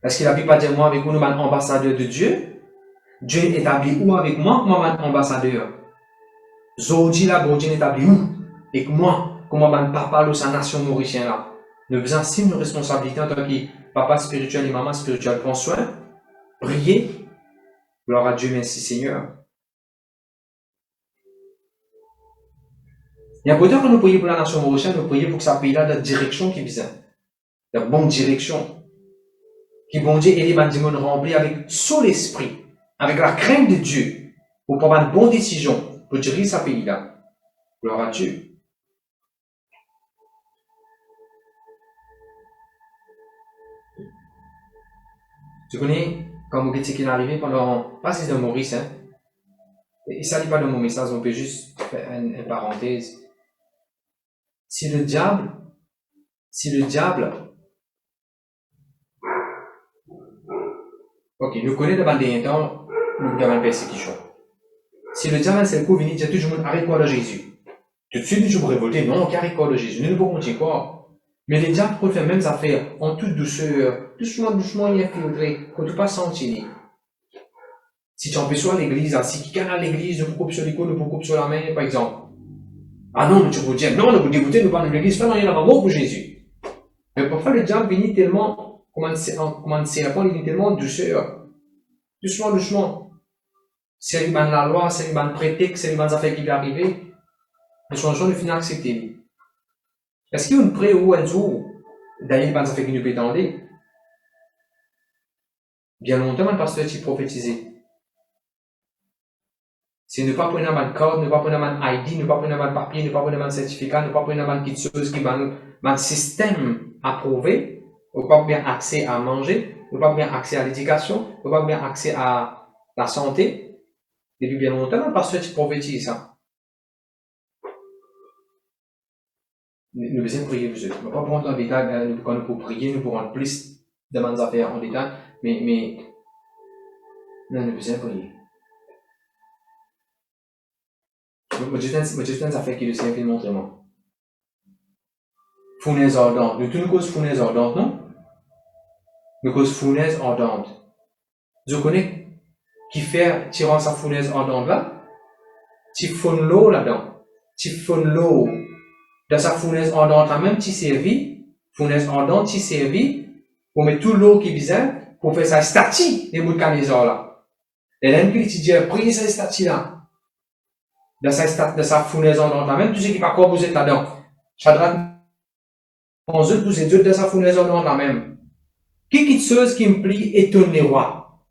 Est-ce qu'il n'a pas dit moi avec nous, nous sommes ambassadeurs de Dieu? Dieu est établi où avec moi comme ambassadeur? Zodi là, bon Dieu est établi où? Et moi, comme papa de sa nation mauricienne là. Nous faisons aussi une responsabilité en tant que papa spirituel et maman spirituelle. Prends soin, priez. Gloire à Dieu, merci Seigneur. Il y a peut-être que nous prions pour la nation mauricienne, nous prions pour que ça pays là de direction qui vient. De bonne direction. Qui bon Dieu et les bandimons remplis avec son esprit, avec la crainte de Dieu, pour prendre une bonne décision, pour diriger ce pays là. Gloire à Dieu. Tu connais, quand Mougeti qui est arrivé pendant, pas si de Maurice, hein. Et ça n'est pas de mon message, on peut juste faire une parenthèse. Si le diable, ok, nous connaissons devant des temps, nous devons une persécution. Si le diable, c'est le coup, venir dire tout le monde, arrête quoi de Jésus. Tout de suite, je vous révolter, non, arrête quoi de Jésus, nous ne pouvons dire quoi. Mais les diables peuvent faire même affaires, en toute douceur, doucement, il infiltré, qu'on ne peut pas sentir. Si tu empêches à l'église, si quelqu'un à l'église, ne vous coupe sur les coudes, ne vous coupe sur la main, par exemple. Ah non, mais tu vous dire, non, ne vous dégoûtez, nous parlons de l'église, fais rien là-bas pour Jésus. Mais parfois, le diable vient tellement, comment un serpent, il vient tellement douceur. Doucement. C'est lui la loi, c'est lui le prétexte, c'est lui affaires qui vient arriver. Le changement de finir accepter. Est-ce qu'il y a une pré ou un jour, d'ailleurs, pas affaires qui nous peut tendre? Bien longtemps, le pasteur qui prophétisé. C'est ne pas prendre un code, ne pas prendre un ID, ne pas prendre un papier, ne pas prendre un certificat, ne pas prendre un quelque chose qui va nous, un système approuvé, ne pas bien accès à manger, ne pas bien accès à l'éducation, ne pas bien accès à la santé. Depuis bien longtemps, le pasteur qui prophétise ça. Nous devons prier vous. Nous ne pas prendre en détail, quand nous pouvons prier, nous pourrons plus de bonnes affaires en détail, mais nous devons prier. Je affaires qui le Seigneur montre moi. Fournaise ardente. Nous tous nous cause fournaise ardente, non? Nous cause fournaise ardente. Je connais qui fait tirant sa fournaise ardente là, tu fonnes l'eau là-dedans. Tu fonnes l'eau dans sa fournaise ardente là même, tu servis, fournaise ardente, tu servis, pour mettre tout l'eau qui vient, pour faire sa statue des bouts de canésor là. Et là, tu dis, priez cette statue là. Dans sa fournaise ardente là même, tu sais qui pas quoi vous êtes là-dedans. Shadrach, on se vous êtes dans sa fournaise ardente là même. Quelque chose qui implique étonne les rois.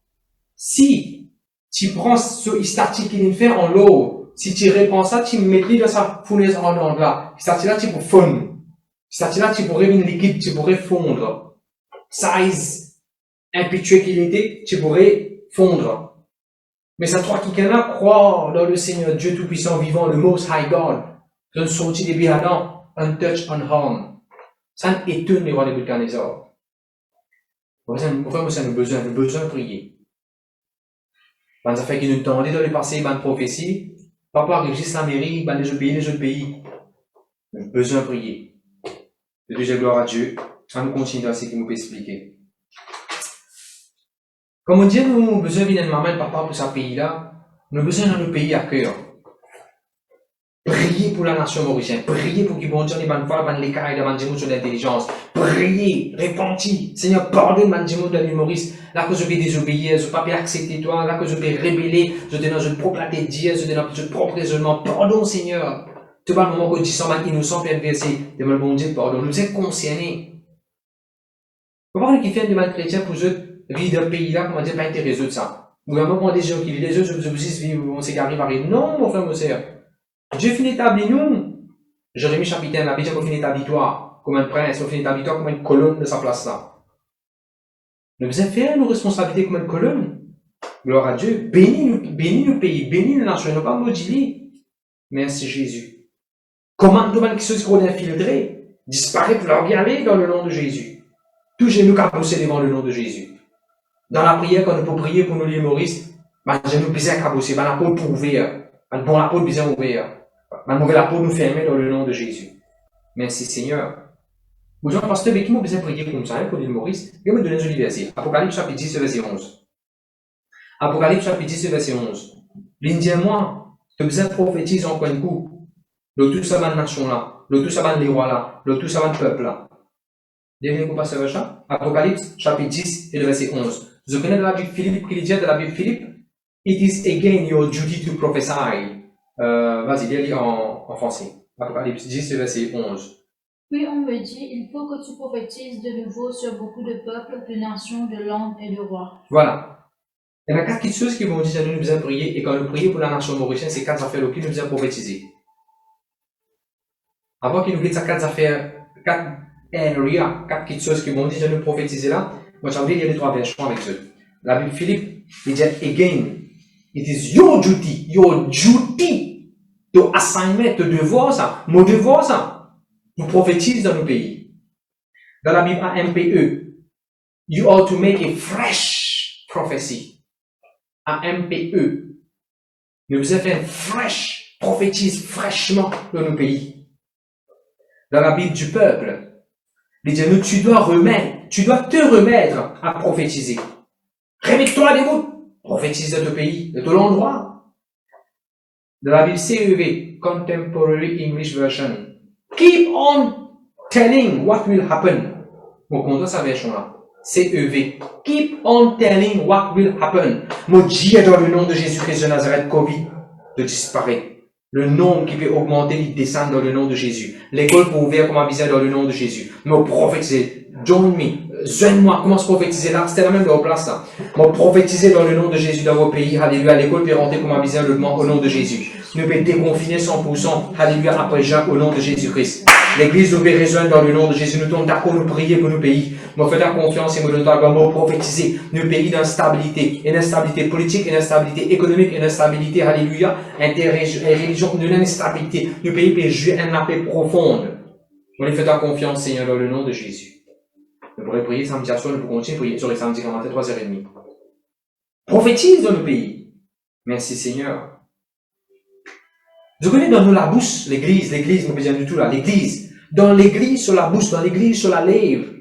Si tu prends ce statue qu'il fait en l'eau, si tu réponds ça, tu mets dans sa fournaise ardente là. Statue là, tu peux fondre. Statue là, tu pourrais une liquide, tu pourrais fondre. Size, impétueux qu'il était, tu pourrais fondre. Mais ça toi qui là croire dans le Seigneur Dieu Tout-Puissant vivant, le Most High God, je ne sortis des Adam, untouched, unharmed. Ça étonne les rois de Nebuchadnezzar. Vraiment, ça nous besoin de prier. Quand ça fait qu'il nous tendait dans le passé, dans la prophétie, papa régisse l'Amérique, dans les autres pays. Nous avons besoin de prier. De déjà gloire à Dieu. Ça nous continue dans ce qu'il nous peut expliquer. Comme on dit, nous avons besoin d'une maman et papa pour ce pays-là. Nous avons besoin dans nos pays à cœur. Priez pour la nation mauricienne. Priez pour qu'ils bon Dieu les bonnes fois, les cailles de Mandimo sur l'intelligence. Priez, répentez. Seigneur, pardonne Mandimo de l'île Maurice. Là que je vais désobéir, je ne vais pas accepter toi. Là que je vais rébeller, je vais dans une propre Dieu, je vais dans un propre raisonnement. Pardon, Seigneur. Tu vois, le moment que tu sens mal innocent, puis adversé. Demande bon Dieu, pardon. Nous sommes concernés. Vous voyez qui fait de mal chrétien pour eux, vivre dans pays-là, comment dire, pas intéressé de ça. Ou à un moment des gens qui vivent les autres, je vous dis, on s'est garé par non, mon frère, mon sœur. Dieu finit établi nous. Jérémie chapitre 1, la Bible finit établi toi, comme un prince, on finit établi toi comme une colonne de sa place là. Nous devons faire nos responsabilités comme une colonne. Gloire à Dieu. Bénis nos pays, bénis nos nations, ne pas maudire. Merci Jésus. Commande devant quelque chose qu'on a infiltré, disparaît pour leur bien aller dans le nom de Jésus. Tout genou cabossé devant le nom de Jésus. Dans la prière, quand on peut prier pour nos lieux Maurice, genou pisé à cabossé, la peau pour ouvrir, bon la peau bien ouvrir. Mauvais la peau nous fermer dans le nom de Jésus. Merci Seigneur. Vous avez pasteur qui m'a besoin de prier comme ça, pour l'île Maurice. Il me donner un verset. Apocalypse chapitre 10, verset 11. Apocalypse chapitre 10, verset 11. L'Indien, moi, tu besoin prophétise en coin de coup. Le tout ça va de nation là. Le tout ça va de les rois là. Le tout ça va de peuple là. Dernier coup passe le chat. Apocalypse chapitre 10 et le verset 11. Vous connaissez de la Bible Philippe, qui dit de la Bible Philippe? It is again your duty to prophesy. Vas-y, lis en français. Apocalypse 10 et verset 11. Puis on me dit, il faut que tu prophétises de nouveau sur beaucoup de peuples, de nations, de langues et de rois. Voilà. Il y a quatre choses qui vont dire que nous devons prier, et quand nous prions pour la nation mauricienne, c'est quatre affaires auxquelles nous devons prophétiser. Avant qu'il nous dise quatre affaires, quatre areas, quatre choses qui vont dire que nous prophétiser là, moi j'ai envie de lire les trois versions avec eux. La Bible Philippe, il dit again, it is your duty to assignment, te devoir ça, mon devoir ça. Vous prophétisez dans nos pays. Dans la Bible AMPE, you ought to make a fresh prophecy. AMPE. Nous devons faire une fresh, prophétise fraîchement dans nos pays. Dans la Bible du peuple, il dit, tu dois te remettre à prophétiser. Remets-toi des mots, prophétise de ton pays, de ton endroit. Dans la Bible CEV, Contemporary English Version, keep on telling what will happen. Mon compte sa version là. CEV. Keep on telling what will happen. Mon Dieu, dans le nom de Jésus-Christ de Nazareth, Covid, de disparaître. Le nombre qui peut augmenter, il descend dans le nom de Jésus. L'école peut ouvrir comme un visage dans le nom de Jésus. Me prophétiser. Join me. Joigne-moi. Commence à prophétiser là. C'était la même dans vos places là. Me prophétiser dans le nom de Jésus dans vos pays. Alléluia. L'école peut rentrer comme un visage au nom de Jésus. Nous pouvons déconfiner 100%. Alléluia. Après Jacques au nom de Jésus-Christ. L'église nous peut rejoindre dans le nom de Jésus. Nous tombons d'accord, nous prier pour nos pays. Nous faisons confiance et nous donnons prophétiser nos pays d'instabilité, une instabilité politique, une instabilité économique, une instabilité, alléluia, interreligion, une instabilité. Nos pays peuvent jouer une paix profonde. Nous les faisons confiance, Seigneur, dans le nom de Jésus. Nous pourrions prier samedi soir, nous pourrons continuer à prier sur les samedis matin, 3h30. Prophétise dans nos pays. Merci, Seigneur. Vous connaissez dans nous la bouche, l'église, nous besoin du tout là, l'église. Dans l'église, sur la bouche, dans l'église, sur la lèvre.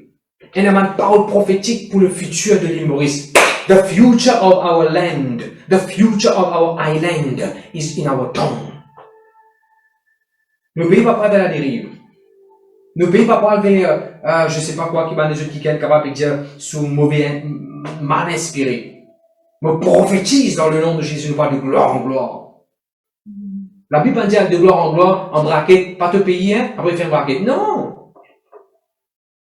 Il y a une parole prophétique pour le futur de l'île Maurice. The future of our land, the future of our island is in our tongue. Nos pays ne vont pas vers la dérive. Nos pays ne vont pas vers, je sais pas quoi, qui va des autres qui sont capables de dire sous mauvais, mal inspiré. Me prophétise dans le nom de Jésus, nous parle de gloire en gloire. La Bible dit de gloire en gloire, en braquette, pas te payer, hein, après faire une braquette. Non!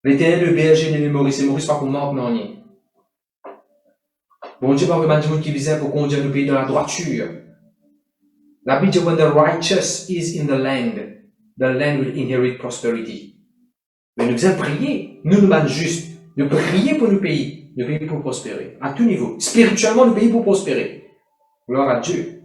L'éternel, le berger de l'île Maurice, et Maurice pas qu'on manque, non, ni. Bon Dieu, pas vraiment du monde qui visait pour conduire nos pays dans la droiture. La Bible dit, when the righteous is in the land will inherit prosperity. Mais nous devons prier, nous sommes justes, de prier pour nos pays pour prospérer, à tout niveau. Spirituellement, nos pays pour prospérer. Gloire à Dieu.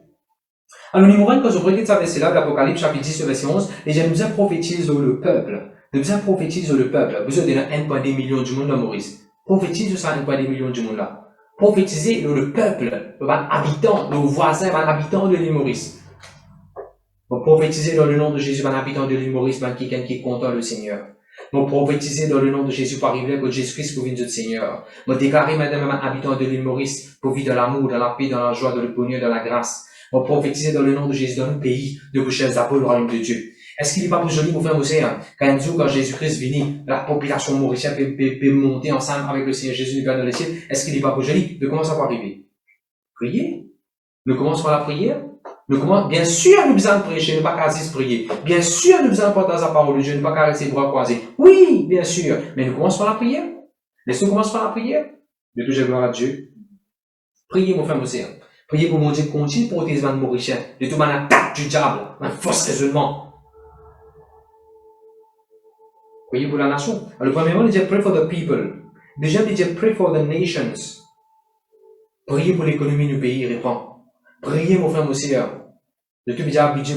Alors, numéro 1, quand je regarde ça, verset là, l'Apocalypse, chapitre 10, verset 11, les gens nous prophétisent le peuple. Nous prophétisent le peuple. Vous avez 1,2 million du monde dans Maurice. Prophétise ça 1,2 million du monde là. Prophétisez le peuple, les habitants, nos voisins, les habitants de l'île Maurice. Vous prophétisez dans le nom de Jésus, les habitants de l'île Maurice, quelqu'un qui est content le Seigneur. Vous prophétisez dans le nom de Jésus pour arriver à Jésus-Christ pour venir du Seigneur. Vous déclarez maintenant les habitants de l'île Maurice pour vivre dans l'amour, dans la paix, dans la joie, dans le bonheur, dans la grâce. On prophétise dans le nom de Jésus dans le pays de vos chers apôtres, le royaume de Dieu. Est-ce qu'il n'est pas plus joli pour faire aussi, hein? Quand Jésus-Christ vient, la population mauricienne peut monter ensemble avec le Seigneur Jésus dans les cieux. Est-ce qu'il n'est pas plus joli? De comment ça va arriver? Prier. Nous commençons par la prière. Bien sûr, nous devons prêcher, ne pas qu'à prier. Bien sûr, nous devons porter la parole de Dieu, ne pas qu'à rester les bras croisés. Oui, bien sûr. Mais nous commençons par la prière. Laissons commencer par la prière. De toujours gloire à Dieu. Priez, mon frère, mon Seigneur. Priez pour mon Dieu continue pour protéger les mauriciens de toute manière attaque du diable, un fausse raisonnement. Priez pour la nation. Alors, premièrement, il dit pray for the people. Deuxièmement, il dit pray for the nations. Priez pour l'économie du pays, répond. Priez, mon frère, mon Seigneur. De tout dire budget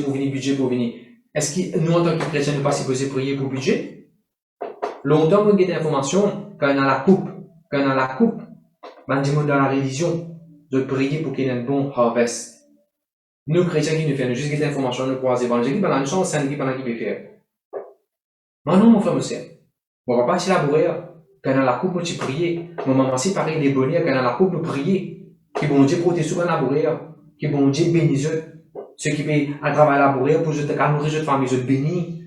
pour venir. Est-ce que nous, en tant que chrétiens, ne pas supposés prier pour budget? Longtemps, vous avez des informations, quand on a la coupe, ben, du monde dans la religion, de prier pour qu'il y ait un bon harvest. Nous, chrétiens, qui nous font juste des informations, nous croisons l'évangile, ben, nous sommes saints qui pendant qui peut faire. Mais non, mon frère, mon Seigneur. On va pas s'y labourer. Quand on a la coupe, nous prier. Mon maman, c'est pareil, les bonheurs, quand on a la coupe, nous prier. qui bon Dieu protège souvent labourer, qui bon Dieu bénisse ceux qui paient un travail labourer pour te nourrir cette famille, je te bénis.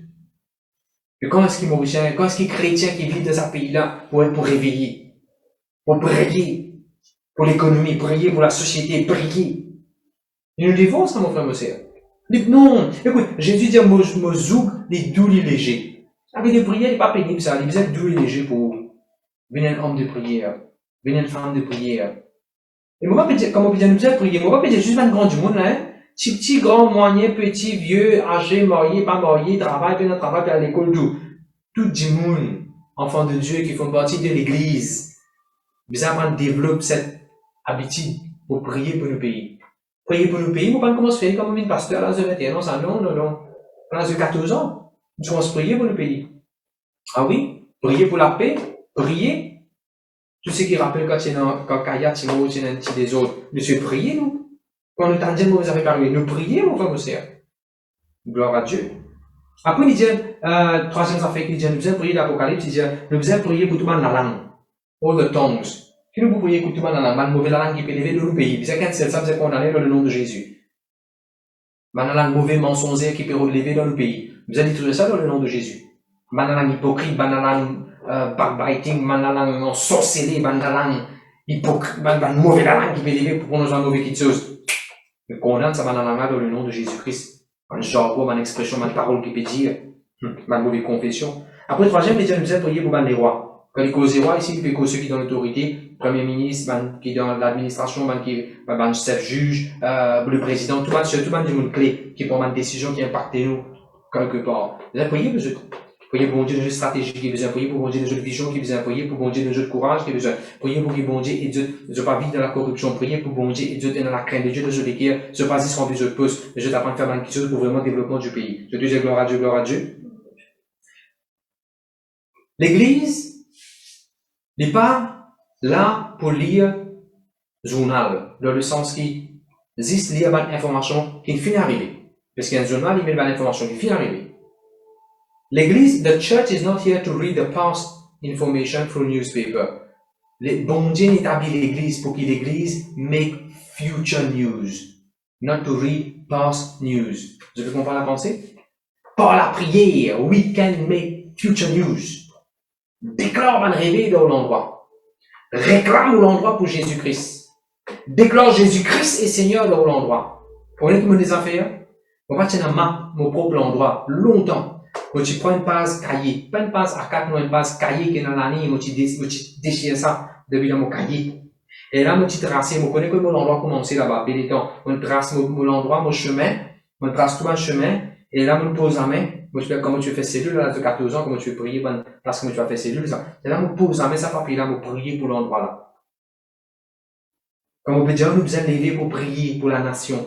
Et quand est-ce qu'il mauricien, quand est-ce qu'il chrétien qui vit dans ce pays-là pour réveiller, pour prier, pour l'économie, prier pour la société, prier. Et nous devons ça, mon frère, mon sœur. Non, écoute, Jésus dit, moi, zoug, les doux, les légers. Avec des prières, il n'est pas pénible, ça. Il est doux et léger pour vous. Venez un homme de prière. Venez une femme de prière. Et moi, pas dire, comme on peut dire, nous faisons prier. Moi, pas dire juste un grand du monde, là, hein. Petit, grand, moyen, petit, vieux, âgé, marié, pas marié, travail, puis travail, puis à l'école, tout du monde, enfants de Dieu qui font partie de l'église. Nous avons développé cette habitude pour prier pour nos pays. Prier pour nos pays, nous pas comment se faire comme un pasteur à l'âge de 21 ans, ça non. À l'âge de 14 ans, nous devons prier pour nos pays. Ah oui? Prier pour la paix, prier. Tout ce qui rappelle quand Kaya, Timo, Tino, des autres, nous devons prier, nous. Quand nous t'en disons, vous avez parlé, nous prier, mon frère, mon sœur. Gloire à Dieu. Après, il dit, troisième affaire qu'il dit, nous devons prier l'Apocalypse, il dit, nous devons prier pour tout le monde dans la langue. All the tongues. Si nous prier pour tout le monde dans la langue, mauvaise langue qui peut lever dans le pays. Puis c'est quand c'est ça, vous êtes condamné dans le nom de Jésus. Dans la langue mauvaise mensongère qui peut lever dans le pays. Vous allez trouver ça dans le nom de Jésus. Dans la langue hypocrite, dans la langue backbiting, dans la langue sorcelée, dans la langue hypocrite, dans la mauvaise langue qui peut lever pour nous en mauvais quelque chose. Je condamne ça dans le nom de Jésus-Christ. Un jargon, une expression, une parole qui peut dire, une mauvaise confession. Après, troisième, les gens nous prier pour les rois. Quand les causes rois, ici, les causes ceux qui sont dans l'autorité, premier ministre, qui est dans l'administration, qui est chef juge, le président, tout le monde une clé qui prend une décision qui impacte nous, quelque part. Vous avez prié pour eux. Priez pour bon Dieu de notre stratégie qui est besoin, priez pour bon Dieu de notre vision qui est besoin, priez pour bon Dieu de notre courage qui est besoin, priez pour que bon Dieu et Dieu ne soit pas vite dans la corruption, priez pour bon Dieu et Dieu dans la crainte de Dieu de notre guerre, se pas ce qu'on veut, je pousse, mais je t'apprends à faire quelque chose pour vraiment le développement du pays. Je te dis gloire à Dieu, gloire à Dieu. L'église n'est pas là pour lire journal, dans le sens qu'il existe lire une information qui finit d'arriver. Parce qu'il y a un journal, il met une information qui finit d'arriver. L'église, the church is not here to read the past information through newspaper. Bon Dieu établit l'église pour que l'église make future news, not to read past news. Vous avez compris la pensée? Par la prière, we can make future news. Déclare un réveil dans l'endroit. Réclame l'endroit pour Jésus-Christ. Déclare Jésus-Christ est Seigneur dans l'endroit. Vous voyez comment des affaires? On va tenir mon propre endroit longtemps. Quand tu prends une page cahier, pas une page A4, non, une page cahier qui est dans l'année, moi tu déchires ça depuis dans mon cahier. Et là, moi tu traces, moi connais que mon endroit commencer là-bas, bel temps. On trace mon endroit, mon chemin, on trace tout un chemin, et là, on pose la main. Moi, tu fais comment tu fais cellule, là, de 14 ans, comment tu fais prier, parce que tu vas faire cellule, ça. Et là, on pose la main, ça va, puis là, on prier pour l'endroit là. Comme on peut dire, nous besoin d'aider pour prier pour la nation.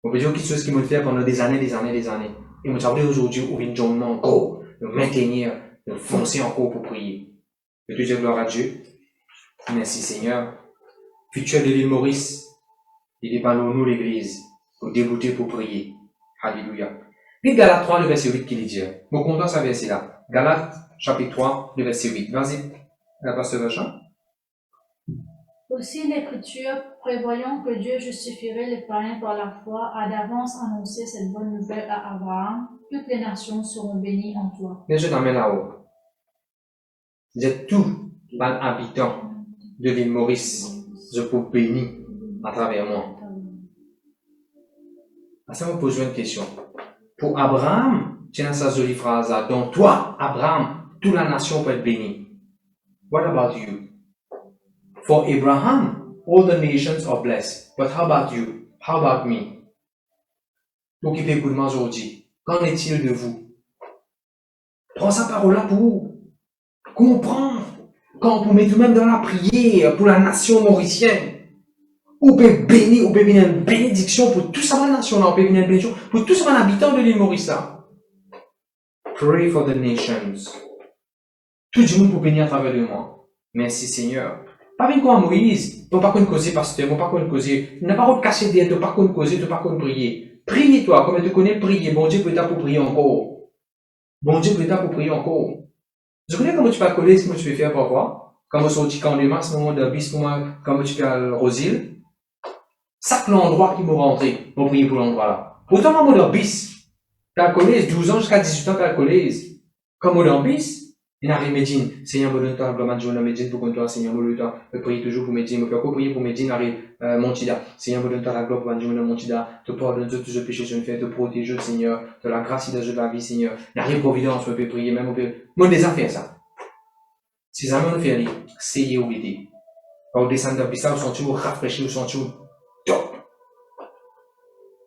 On peut dire quelque chose qui me fait pendant des années. Et nous avons aujourd'hui, au vient encore, de maintenir, de foncer encore pour prier. Je te dis gloire à Dieu. Merci Seigneur. Futur de l'île Maurice, il est parmi nous l'église, pour débouter pour prier. Alléluia. Puis Galates 3, le verset 8 qui dit. Mon content, ça verset là. Galates, chapitre 3, le verset 8. Vas-y, la pasteur Jean. Aussi l'Écriture, prévoyant que Dieu justifierait les païens par la foi, a d'avance annoncé cette bonne nouvelle à Abraham. Toutes les nations seront bénies en toi. Mais je t'emmène là-haut. Vous êtes tous les habitants de l'île Maurice. Je peux bénir à travers moi. Ça me pose une question. Pour Abraham, tiens sa jolie phrase là. Donc toi, Abraham, toute la nation peut être bénie. What about you? For Abraham, all the nations are blessed. But how about you? How about me? Vous qui écoutez aujourd'hui, qu'en est-il de vous? Prends sa parole là pour vous. Comprends. Quand vous mettez même dans la prière pour la nation mauricienne, vous pouvez bénir, vous pouvez bénir une bénédiction pour toute sa nation là, vous pouvez bénir une bénédiction pour tous les habitants de l'île Maurice là. Pray for the nations. Tout le monde pour bénir à travers de moi. Merci Seigneur. Pas venir comme Moïse, tu n'as pas qu'on causer pasteur, tu n'as pas qu'on causer, tu n'as pas qu'on cacher derrière, tu n'as pas qu'on causer, tu n'as pas qu'on prier. Prie toi, comme tu connais prier, bon Dieu peut t'aider pour prier encore. Bon Dieu peut t'aider pour prier encore. Je connais comment tu vas coller, ce que tu peux faire parfois. comme au petit camp de masse, moment de bis pour moi, comme tu as le Rosil, chaque l'endroit qui m'a rentré, pour prier pour l'endroit là. Pourtant, moment de bis, t'as le collège, 12 ans jusqu'à 18 ans, t'as le collège. Comme au dans bis, il a Médine. Seigneur, me donne toi, gloire de Médine, pour qu'on toi, Seigneur, me donne toi, prier toujours pour Médine, me faire quoi prier pour Médine, arrive, Montida. Seigneur, me donne toi la gloire pour Dieu, Montida, te pardonne tous tes péchés, je ne fais, te protéger, Seigneur, de la grâce et de la vie, Seigneur. N'arrive providence, me peut prier, même, on peut, moi, des affaires, ça. Si jamais on fait aller, c'est où il est. Quand on descend dans le pista, on sent toujours rafraîchi, on sent toujours top.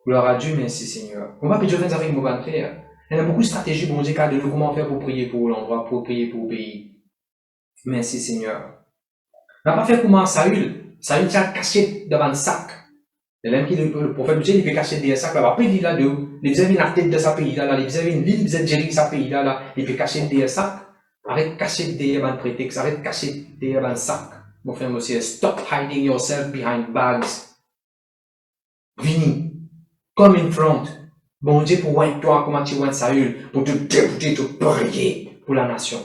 Gloire à Dieu, merci Seigneur. On va pedir des affaires, on va faire. Il y a beaucoup de stratégies, bon Dieu, de nous comment faire pour prier pour l'endroit, pour prier pour le pays. Merci Seigneur. On n'a pas fait comment Saül. Saül tient caché devant le sac. Et même qui le prophète Dieu, il fait cacher des sacs là-bas. Puis il dit là, il faisait la tête de sa pays là, il faisait une ville, il faisait gérer sa pays là, il fait cacher des sacs. Arrête de cacher des prétextes, arrête de cacher des dans le sac. Mon frère, monsieur, stop hiding yourself behind bags. Vini, come in front. Bon Dieu, pour voir toi, comment tu vois Saül, pour te députer, te prier pour la nation.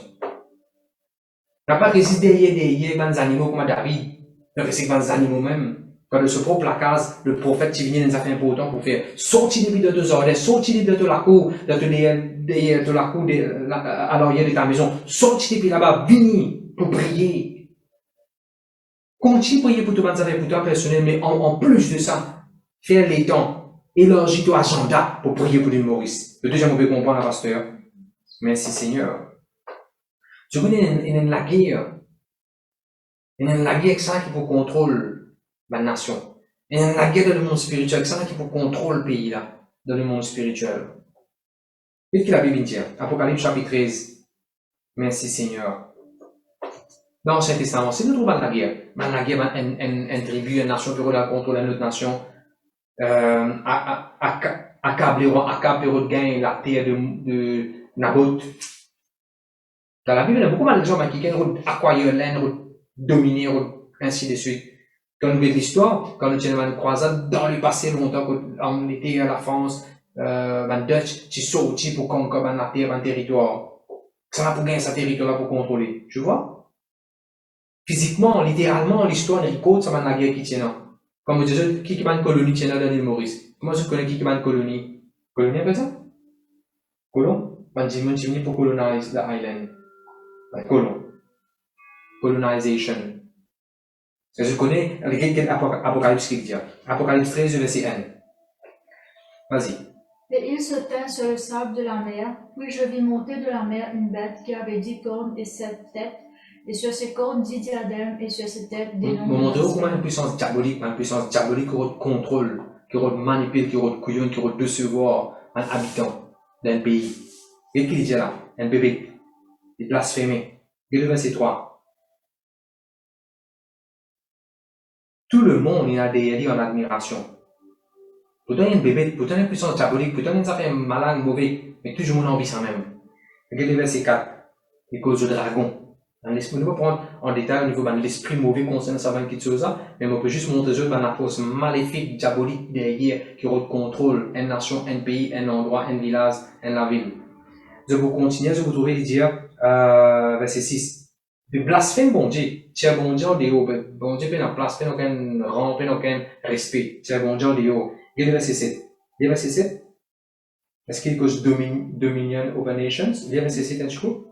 N'a pas résisté derrière les animaux comme David, ne reste pas les animaux même. Quand de ce propre la case, le prophète qui vient des affaires importantes pour faire sortir de tes ordres, sortir de la cour, de la cour à l'arrière de ta maison, sortir depuis là-bas, venir pour prier. Continue à prier pour tout affaires pour toi personnel, mais en plus de ça, faire les temps, élargir ton agenda pour prier pour l'humoriste. Le deuxième, on peut comprendre, pasteur. Merci Seigneur. Je connais une la guerre. Il y a la guerre qui pour contrôle la nation. Il y a la guerre dans le monde spirituel qui pour contrôle le pays là, dans le monde spirituel. Qu'est-ce que la Bible dit? Apocalypse chapitre 13. Merci Seigneur. Dans l'Ancien Testament, c'est nous trouvons la guerre. La guerre, une tribu, une nation qui contrôle une autre nation, accable de gain la terre de Naboth. Dans la Bible, il y a beaucoup de gens qui ont acquis l'aine, dominer, ainsi de suite. Quand nous voyons l'histoire, quand nous avons une croisade dans le passé longtemps, quand on était à la France, les Dutch, qui sortent pour conquérir la terre, un territoire. Ça va pour gagner ce territoire-là pour contrôler. Tu vois? Physiquement, littéralement, l'histoire n'est pas ça va la guerre qui tient. Comme vous dites, qui va une colonie tient dans l'île Maurice? Comment je connais qui va une colonie? Colonie après ça? Colon? Ben, j'ai venu pour coloniser l'island. Colon. Colonization. Je connais Apocalypse qui dit. Apocalypse 13, verset 1. Vas-y. Et il se tint sur le sable de la mer, puis je vis monter de la mer une bête qui avait 10 cornes et 7 têtes, et sur ses cornes 10 diadèmes, et sur ses têtes des noms. Mon Dieu, comment une puissance diabolique qui contrôle, qui manipule, qui couillonne, qui décevoir un habitant d'un pays. Qu'est-ce qu'il dit là? Un bébé. Il blasphémé. Et le verset 3. Tout le monde il a des en admiration. Pourtant, il y a un bébé, pourtant, il y a une puissance diabolique, pourtant, il y a une affaire malade, mauvais, mais tout le monde a envie ça même. Regardez le verset 4. Les causes de dragon. Dans l'esprit, nous ne pouvons pas prendre en détail au niveau de l'esprit mauvais concernant certaines petites choses, mais on peut juste montrer la force maléfique, diabolique derrière, qui contrôle une nation, un pays, un endroit, un village, une ville. Je vous continue, je vous trouver les dire, verset 6. Le blasphème, bon Dieu, tiens bon Dieu, bon Dieu, n'a blasphème, aucun rang, aucun respect, tiens bon Dieu, et le verset 7. Le verset 7. Est-ce qu'il cause dominion over nations? Le verset 7, un coup.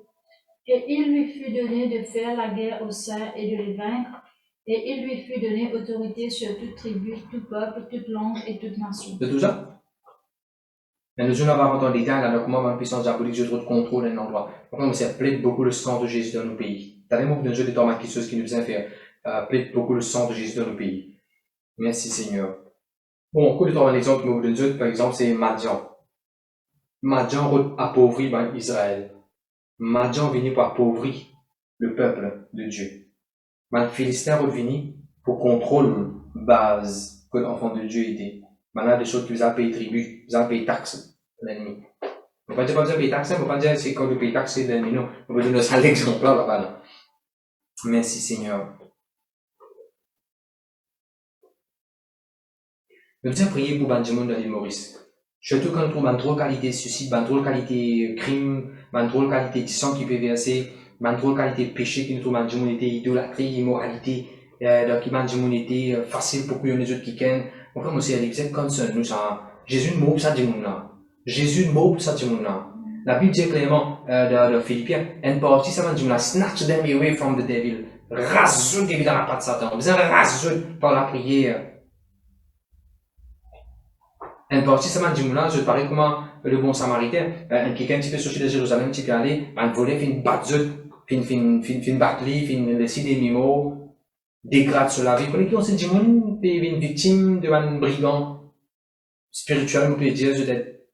Et il lui fut donné de faire la guerre aux saints et de les vaincre, et il lui fut donné autorité sur toute tribu, tout peuple, toute langue et toute nation. De tout ça? Mais nous allons avoir en détail là, comment une puissance diabolique je trouve contrôle un endroit. Donc on s'est plaide beaucoup le sang de Jésus dans nos pays. T'as des mots de Dieu de Thomas quelque chose qui nous vient faire plaide beaucoup le sang de Jésus dans nos pays. Merci Seigneur. Bon, coup de temps un exemple mot de Dieu, par exemple, c'est Madian. Madian appauvrit Israël. Madian venu pour appauvrir le peuple de Dieu. Les Philistins revenus pour contrôler base que l'enfant de Dieu était. Maintenant, des choses qui vous a payé tribut, vous a payé taxe, l'ennemi. On ne peut pas dire payer taxe, on ne peut pas dire c'est quand le payer taxe, c'est l'ennemi, non. On peut donner un exemple là-bas. Merci Seigneur. Nous devons prier pour Benjamin dans l'île Maurice. Surtout quand on trouve une trop qualité de suicide, une trop qualité de crime, une trop qualité de sang qui peut verser, ban trop qualité de péché qui nous trouve ban monde était idolâtrie, immoralité, donc qui ban monde était facile pour que les autres qui ken. Mon frère, moi c'est avec concern nous ça. Jésus ne mot ça dit monde là. Jésus ne mot ça dit monde là. La Bible dit clairement de Philippiens, and partie ça dit là, snatch them away from the devil. Rasout des dans la patte de Satan. Vous avez rasout par la prière. Un parti, ça m'a dit, là, je parie comment le bon samaritain, quelqu'un qui peut sortir de Jérusalem, qui peut aller, un volet, fin batzut, fin batli, fin laisser des mimos, dégrade sur la vie. Vous connaissez qui on s'est dit, une victime de un brigand spirituel, on peut dire, d'être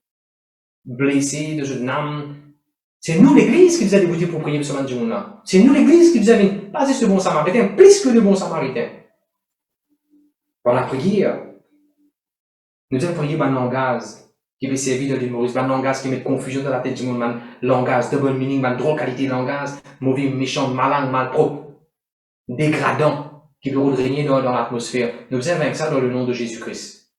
blessé, de une âme. C'est nous l'église qui vous a débuté pour prier pour ce monde là. C'est nous l'église qui vous a pas juste le bon samaritain, plus que le bon samaritain. Par la prière, nous avons prié un langage qui veut servir de l'humorisme, un langage qui met confusion dans la tête du monde, un langage double meaning, un drôle qualité de langage, mauvais, méchant, malin, mal propre, dégradant, qui veut régner dans l'atmosphère. Nous avons vaincre ça dans le nom de Jésus-Christ.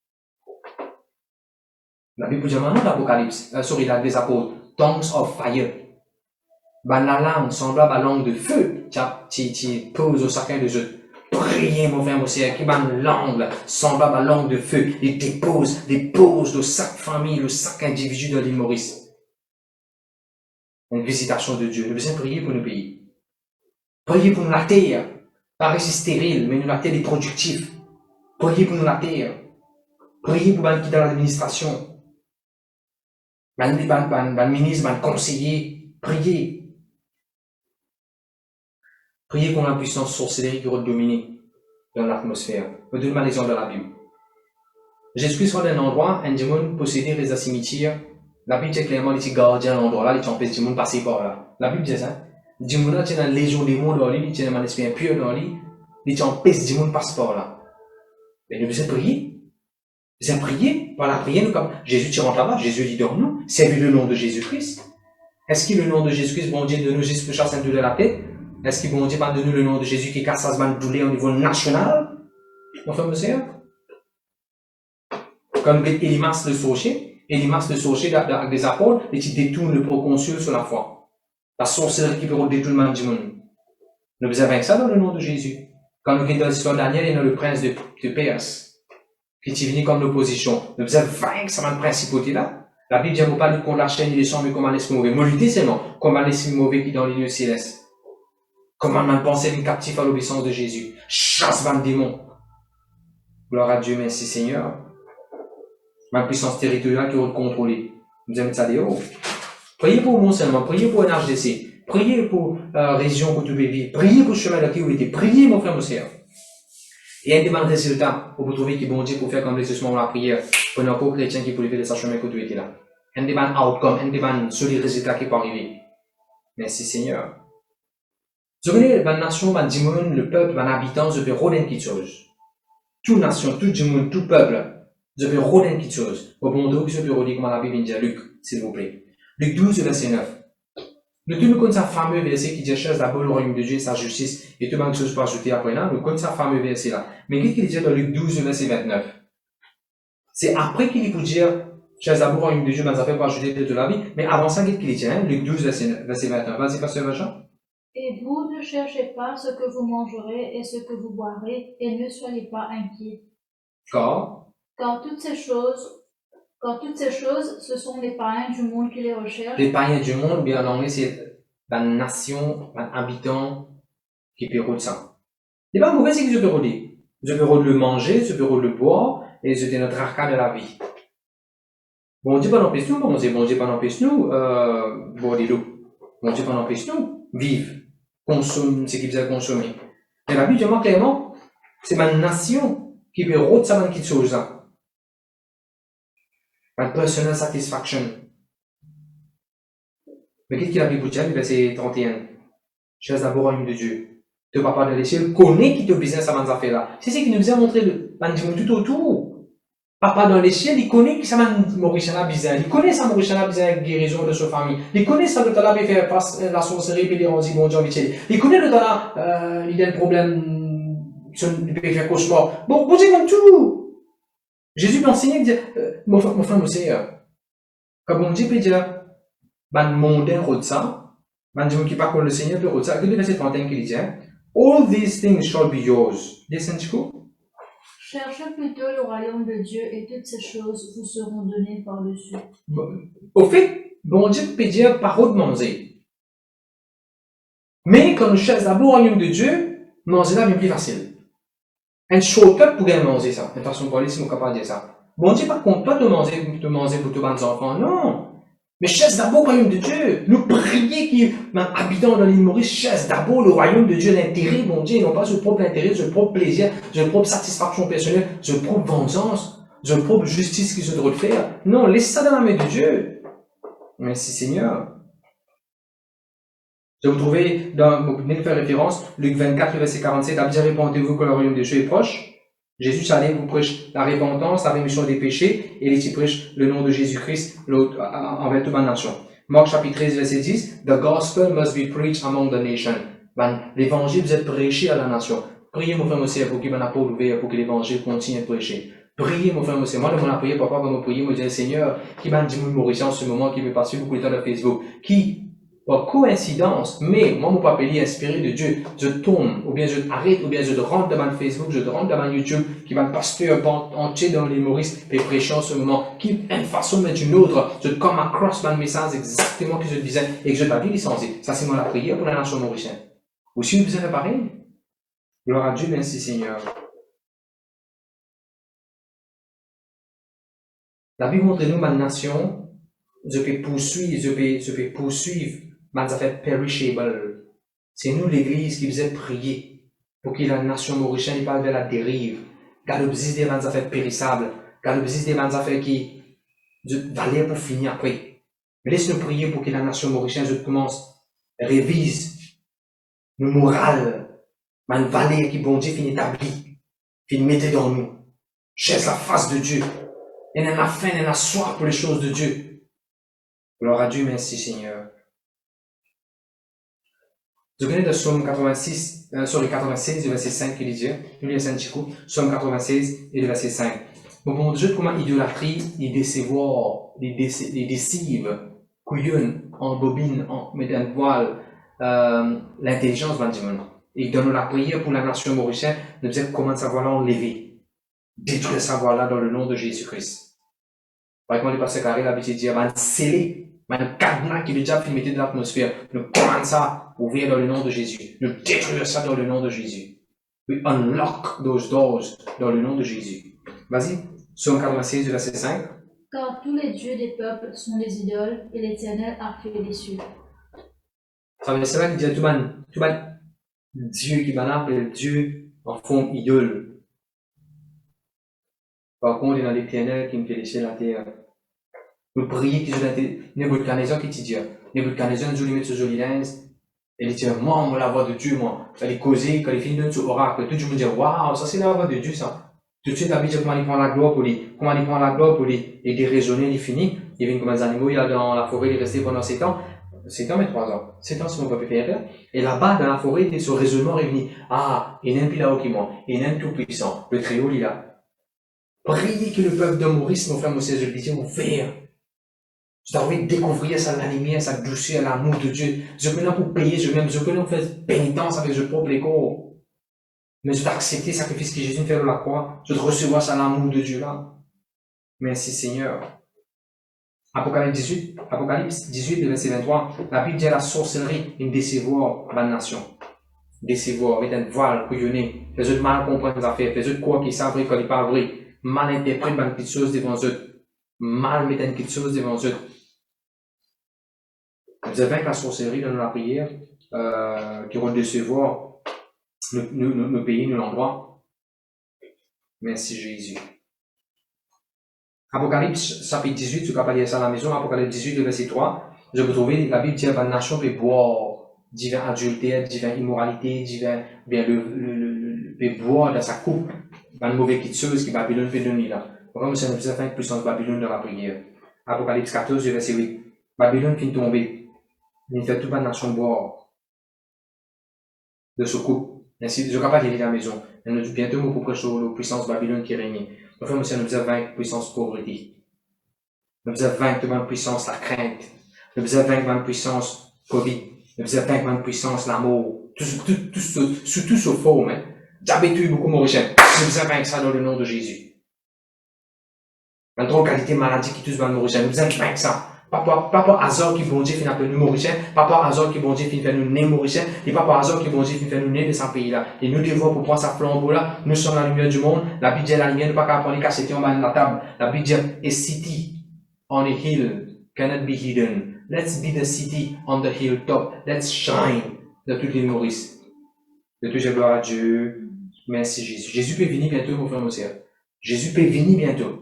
La Bible dit maintenant l'Apocalypse, des apôtres, tongues of fire. La langue semblable à la langue de feu, qui pose au chacun de eux. Priez, mon frère, mon sœur, qui ban langue, semblable à langue de feu, et dépose de chaque famille, de chaque individu de l'île Maurice. Une visitation de Dieu. Nous devons prier pour nos pays. Priez pour nous la terre. Pas rester stérile, mais nous la terre est productive. Priez pour nous la terre. Priez pour les qui dans l'administration. Les ministres, les conseillers. Priez. Priez pour la puissance sorcellerie qui va dominer dans l'atmosphère. Je donne l'exemple de la Bible. Jésus-Christ va dans un endroit, un démon possédé les cimetières. La Bible dit clairement, les gardiens de l'endroit là, les empêchent le démon passer par là. La Bible dit ça. Le démon là, il y a une légion de démons dans lui, il y a un esprit impur dans lui, les empêchent le démon passer par là. Mais nous devons prier. Nous devons prier. Par la prière, nous comme Jésus tu rentres là-bas, Jésus dit dans nous, c'est le nom de Jésus-Christ. Est-ce que le nom de Jésus-Christ, bon Dieu, de nous juste pour chasser un douleur de la tête? Est-ce qu'il bon Dieu pas de nous le nom de Jésus qui casse sa douleur au niveau national? Mon frère, monsieur? Comme Elimas le sorcier avec des apôtres, et qui détourne le proconsul sur la foi. La sorcellerie qui peut détourner le monde du monde. Nous avons vaincre ça dans le nom de Jésus. Quand nous regardons dans l'histoire de Daniel, il y a le prince de Perse, qui est venu comme l'opposition. Nous avons vaincre ça dans principauté là. La Bible dit, on ne pas lutter contre la chaîne et les sang, mais comment l'esprit mauvais. Mais lutter seulement, comment l'esprit mauvais qui est dans les lieux célestes. Comment on pense être captif à l'obéissance de Jésus. Chasse le démon. Gloire à Dieu, merci Seigneur. Ma puissance territoriale qui est contrôlée. Nous aimons ça des hauts. Priez pour moi seulement, priez pour NHDC, priez pour région où tu veux vivre, priez pour le chemin de qui vous êtes, priez mon frère, mon sœur. Et un des bons résultats, pour vous trouver qui bon Dieu pour faire comme l'exercice la prière, pour n'importe quel chrétien qui peut faire de sa chemin que tu étais là. Un des bons outcomes, un des bons solides résultats qui peut arriver. Merci Seigneur. Vous connaissez la nation, la dimon, le peuple, les habitants, je vais rôder quelque chose. Toute nation, tout dimon, tout peuple, je vais rôder quelque chose. Au bon Dieu, je vais redire comme la Bible dit, Luc, s'il vous plaît. Luc 12, verset 9. Nous tous nous connaissons sa fameux verset qui dit, cherche d'abord le royaume de Dieu et sa justice, et tout le monde chose pour ajouter après là, nous connaissons sa fameux verset là. Mais qu'est-ce qu'il dit dans Luc 12, verset 29? C'est après qu'il vous dire, cherche d'abord le royaume de Dieu, mais ça fait pour ajouter de la vie. Mais avant ça, qu'est-ce qu'il dit, hein? Luc 12, verset 29. Vas-y, pasteur Jean. Et vous ne cherchez pas ce que vous mangerez et ce que vous boirez, et ne soyez pas inquiets. Car toutes ces choses, ce sont les païens du monde qui les recherchent. Les païens du monde, bien en anglais, c'est la nation, l'habitant qui peut ça. C'est pas mauvais, c'est que je peux redire. Je peux le manger, je peux le boire, et c'est notre arcade de la vie. Bon Dieu, pas n'empêche nous, bon Dieu, pas n'empêche nous, boire de l'eau. Bon Dieu, pas n'empêche nous, vivre. Consomme ce qu'il faisait consommer. Et la Bible dit clairement, c'est ma nation qui peut rôder ça dans quelque chose. Ma personal satisfaction. Mais qu'est-ce que la Bible dit, verset 31? Cherche d'abord le royaume de Dieu. Te papa de l'échelle connaît qui te business à ces affaires-là. C'est ce qui nous a montré le tout autour. Papa dans les cieux, il connaît qui ça m'a Mauritiana bizarre. Il connaît ça Mauritiana bizarre guérison de sa famille. Il connaît ça le temps là peut faire face la sorcellerie et les rendis bon Dieu vite. Il connaît le temps là il a un problème il peut faire cauchemar. Bon Dieu comme tout. Jésus peut enseigner dire mon frère mon seigneur. Quand bon Dieu peut dire ban mondain rôde ça, Mandimu qui parle le Seigneur, le Rotsa, que le verset 31 qui dit, all these things shall be yours. Descends du coup. Cherchez plutôt le royaume de Dieu et toutes ces choses vous seront données par-dessus. Au fait, bon Dieu peut dire parole de manger. Mais quand nous cherchons d'abord le royaume de Dieu, manger là est bien plus facile. Un shortcut pour manger ça. De façon parler, si nous sommes capables de dire ça. Bon Dieu pas contre toi de manger pour tous les enfants, non. Mais cherche d'abord le royaume de Dieu. Nous prions qui, habitant dans l'île Maurice, cherche d'abord le royaume de Dieu, l'intérêt, bon Dieu, et non pas son propre intérêt, son propre plaisir, son propre satisfaction personnelle, son propre vengeance, son propre justice qui se doit faire. Non, laisse ça dans la main de Dieu. Merci Seigneur. Je vous trouvez, vous venez de faire référence, Luc 24, verset 47, « Bien répondez-vous que le royaume de Dieu est proche ?» Jésus allait vous prêche la repentance, la rémission des péchés, et il prêche le nom de Jésus-Christ envers toute la nation. Marc chapitre 13, verset 10, « The gospel must be preached among the nations. » L'évangile doit être prêché à la nation. Priez, mon frère, monsieur, pour qu'il m'en a pas ouvert, pour que l'évangile continue de prêcher. Priez, mon frère, monsieur. Moi, je m'en prié, papa, quand nous prions, je dis, Seigneur, qui m'a dit, Mauricien, en ce moment, qui veut passer beaucoup de temps de Facebook, qui, par coïncidence, mais moi, mon papier inspiré de Dieu, je tombe, ou bien je arrête, ou bien je rentre dans mon Facebook, je rentre dans mon YouTube, qui va le pasteur entier dans les Maurice, et prêcher en ce moment, qui, une façon ou d'une autre, je come across mon message exactement que je disais, et que je t'avais licencié. Ça, c'est moi la prière pour la nation mauricienne. Ou si vous avez pareil, gloire à Dieu, merci Seigneur. La Bible montre nous, ma nation, je peux poursuivre, mais ça fait perishable. C'est nous, l'Église, qui faisait prier pour que la nation mauricienne n'est pas vers la dérive. Car le business des affaires périssables, car le business des affaires qui valaient pour finir après. Mais laisse-nous prier pour que la nation mauricienne commence, révise nos morales, une valeur qui, bon Dieu, finit établie, finit mettre dans nous. Cherche la face de Dieu. Et elle a faim, elle a soif pour les choses de Dieu. Gloire à Dieu, merci Seigneur. Je connais de Psaume 86, 96, le verset 5 qui dit, nous lisons un petit coup, Psaume 96 et le verset 5. Bon Dieu, comment idolâtrie, il décevoir, il décive, couillonne, en bobine, en met un voile, l'intelligence va dire. Et donne la prière pour la nation mauricienne, de dire comment ça va l'enlever. Détruire sa voix-là dans le nom de Jésus-Christ. Par exemple, les pasteurs carrés, l'habitude de dire, man, scellé, man, cadenas qui est déjà filmé dans l'atmosphère. Nous commandons ça, ouvrir dans le nom de Jésus. Nous détruire ça dans le nom de Jésus. We unlock those doors dans le nom de Jésus. Vas-y, Psaume 96, verset 5. Car tous les dieux des peuples sont des idoles, et l'Éternel a fait les cieux. C'est vrai qu'il dit, tout le Dieu qui m'a appelé Dieu en forme idole. Par contre, il y a l'Éternel qui me fait laisser la terre. Nous prions qu'il y ait Nebuchadnezzar qui te dit, Nebuchadnezzar nous met ce joli linge, et il dit, moi, on la voix de Dieu, moi. Elle est causée, quand il finit de ce oracle, tout le monde dit, waouh, ça c'est la voix de Dieu, ça. Tout de suite, la Bible dit comment il prend la gloire pour lui, comment il prend la gloire pour lui, et déraisonner, il finit. Il vient comme des animaux, il est dans la forêt, il est resté pendant 7 ans. 7 ans, mais 3 ans. 7 ans, c'est mon peuple faire. Et là-bas, dans la forêt, il est sur raisonnement revenu. Ah, il y a un là-haut qui ment, il y a un tout puissant, le très haut, il est là. Priez que le peuple de Maurice, mon frère, mon Seigneur, je le disais, ouvert. Je dois découvrir sa lumière, sa douceur, l'amour de Dieu. Je peux pour payer, je peux faire pénitence avec le propre corps. Mais je dois accepter le sacrifice que Jésus fait de la croix. Je dois recevoir ça, l'amour de Dieu là. Merci Seigneur. Apocalypse 18, verset 23. La Bible dit à la sorcellerie, une décevoir la nation. Décevoir, avec un voile couillonné. Fais-eux mal comprendre les affaires. Fais-eux croire qu'ils savent vrai quand ils ne parlent vrai. Mal interprète une petite chose devant eux. Mal mettre une petite chose devant eux. Vous avez la sorcellerie dans la prière, qui vont décevoir nos pays, nos endroits. Merci Jésus. Apocalypse, chapitre 18, tu peux pas lire ça à la maison, Apocalypse 18, verset 3. Je peux trouver, la Bible dit, la nation peut boire divin adultère, divin immoralité, divin, bien, peut boire dans sa coupe, dans une mauvaise petite chose qui Babylone peut donner là. Comme ça, nous avons une puissance Babylone dans la prière. Apocalypse 14, verset 8. Babylone finit tomber. Il fait toute la nation boire de ce coupe. Ainsi, je ne peux pas lire à la maison. Nous dit bientôt, nous pourrons sur la puissance Babylone qui règne. Enfin, monsieur, nous avons vaincre la puissance pauvreté. Nous avons vaincre la puissance la crainte. Nous avons vaincre la puissance Covid. Nous faisons vainquement de puissance, l'amour, sous tout ce forme, hein. Diabète, beaucoup mauricien. Nous faisons vaincre ça dans le nom de Jésus. Dans trop qualité maladie qui touche dans le mauricien. Nous faisons vaincre ça. Pas par hasard qui bon Dieu finit appeler nous mauriciens, pas par hasard qui bon Dieu finit faire nous nés mauriciens, et pas par hasard qui bon Dieu finit faire nous nés de ce pays-là. Et nous devons pour prendre sa flambeau là, nous sommes la lumière du monde, la Bible dit la lumière, nous pas qu'à prendre les cassettes en bas de la table. La Bible dit a city on a hill cannot be hidden. Let's be the city on the hilltop. Let's shine de toute l'île Maurice. De toute gloire à Dieu. Merci Jésus. Jésus peut venir bientôt, mon frère, mon sœur. Jésus peut venir bientôt.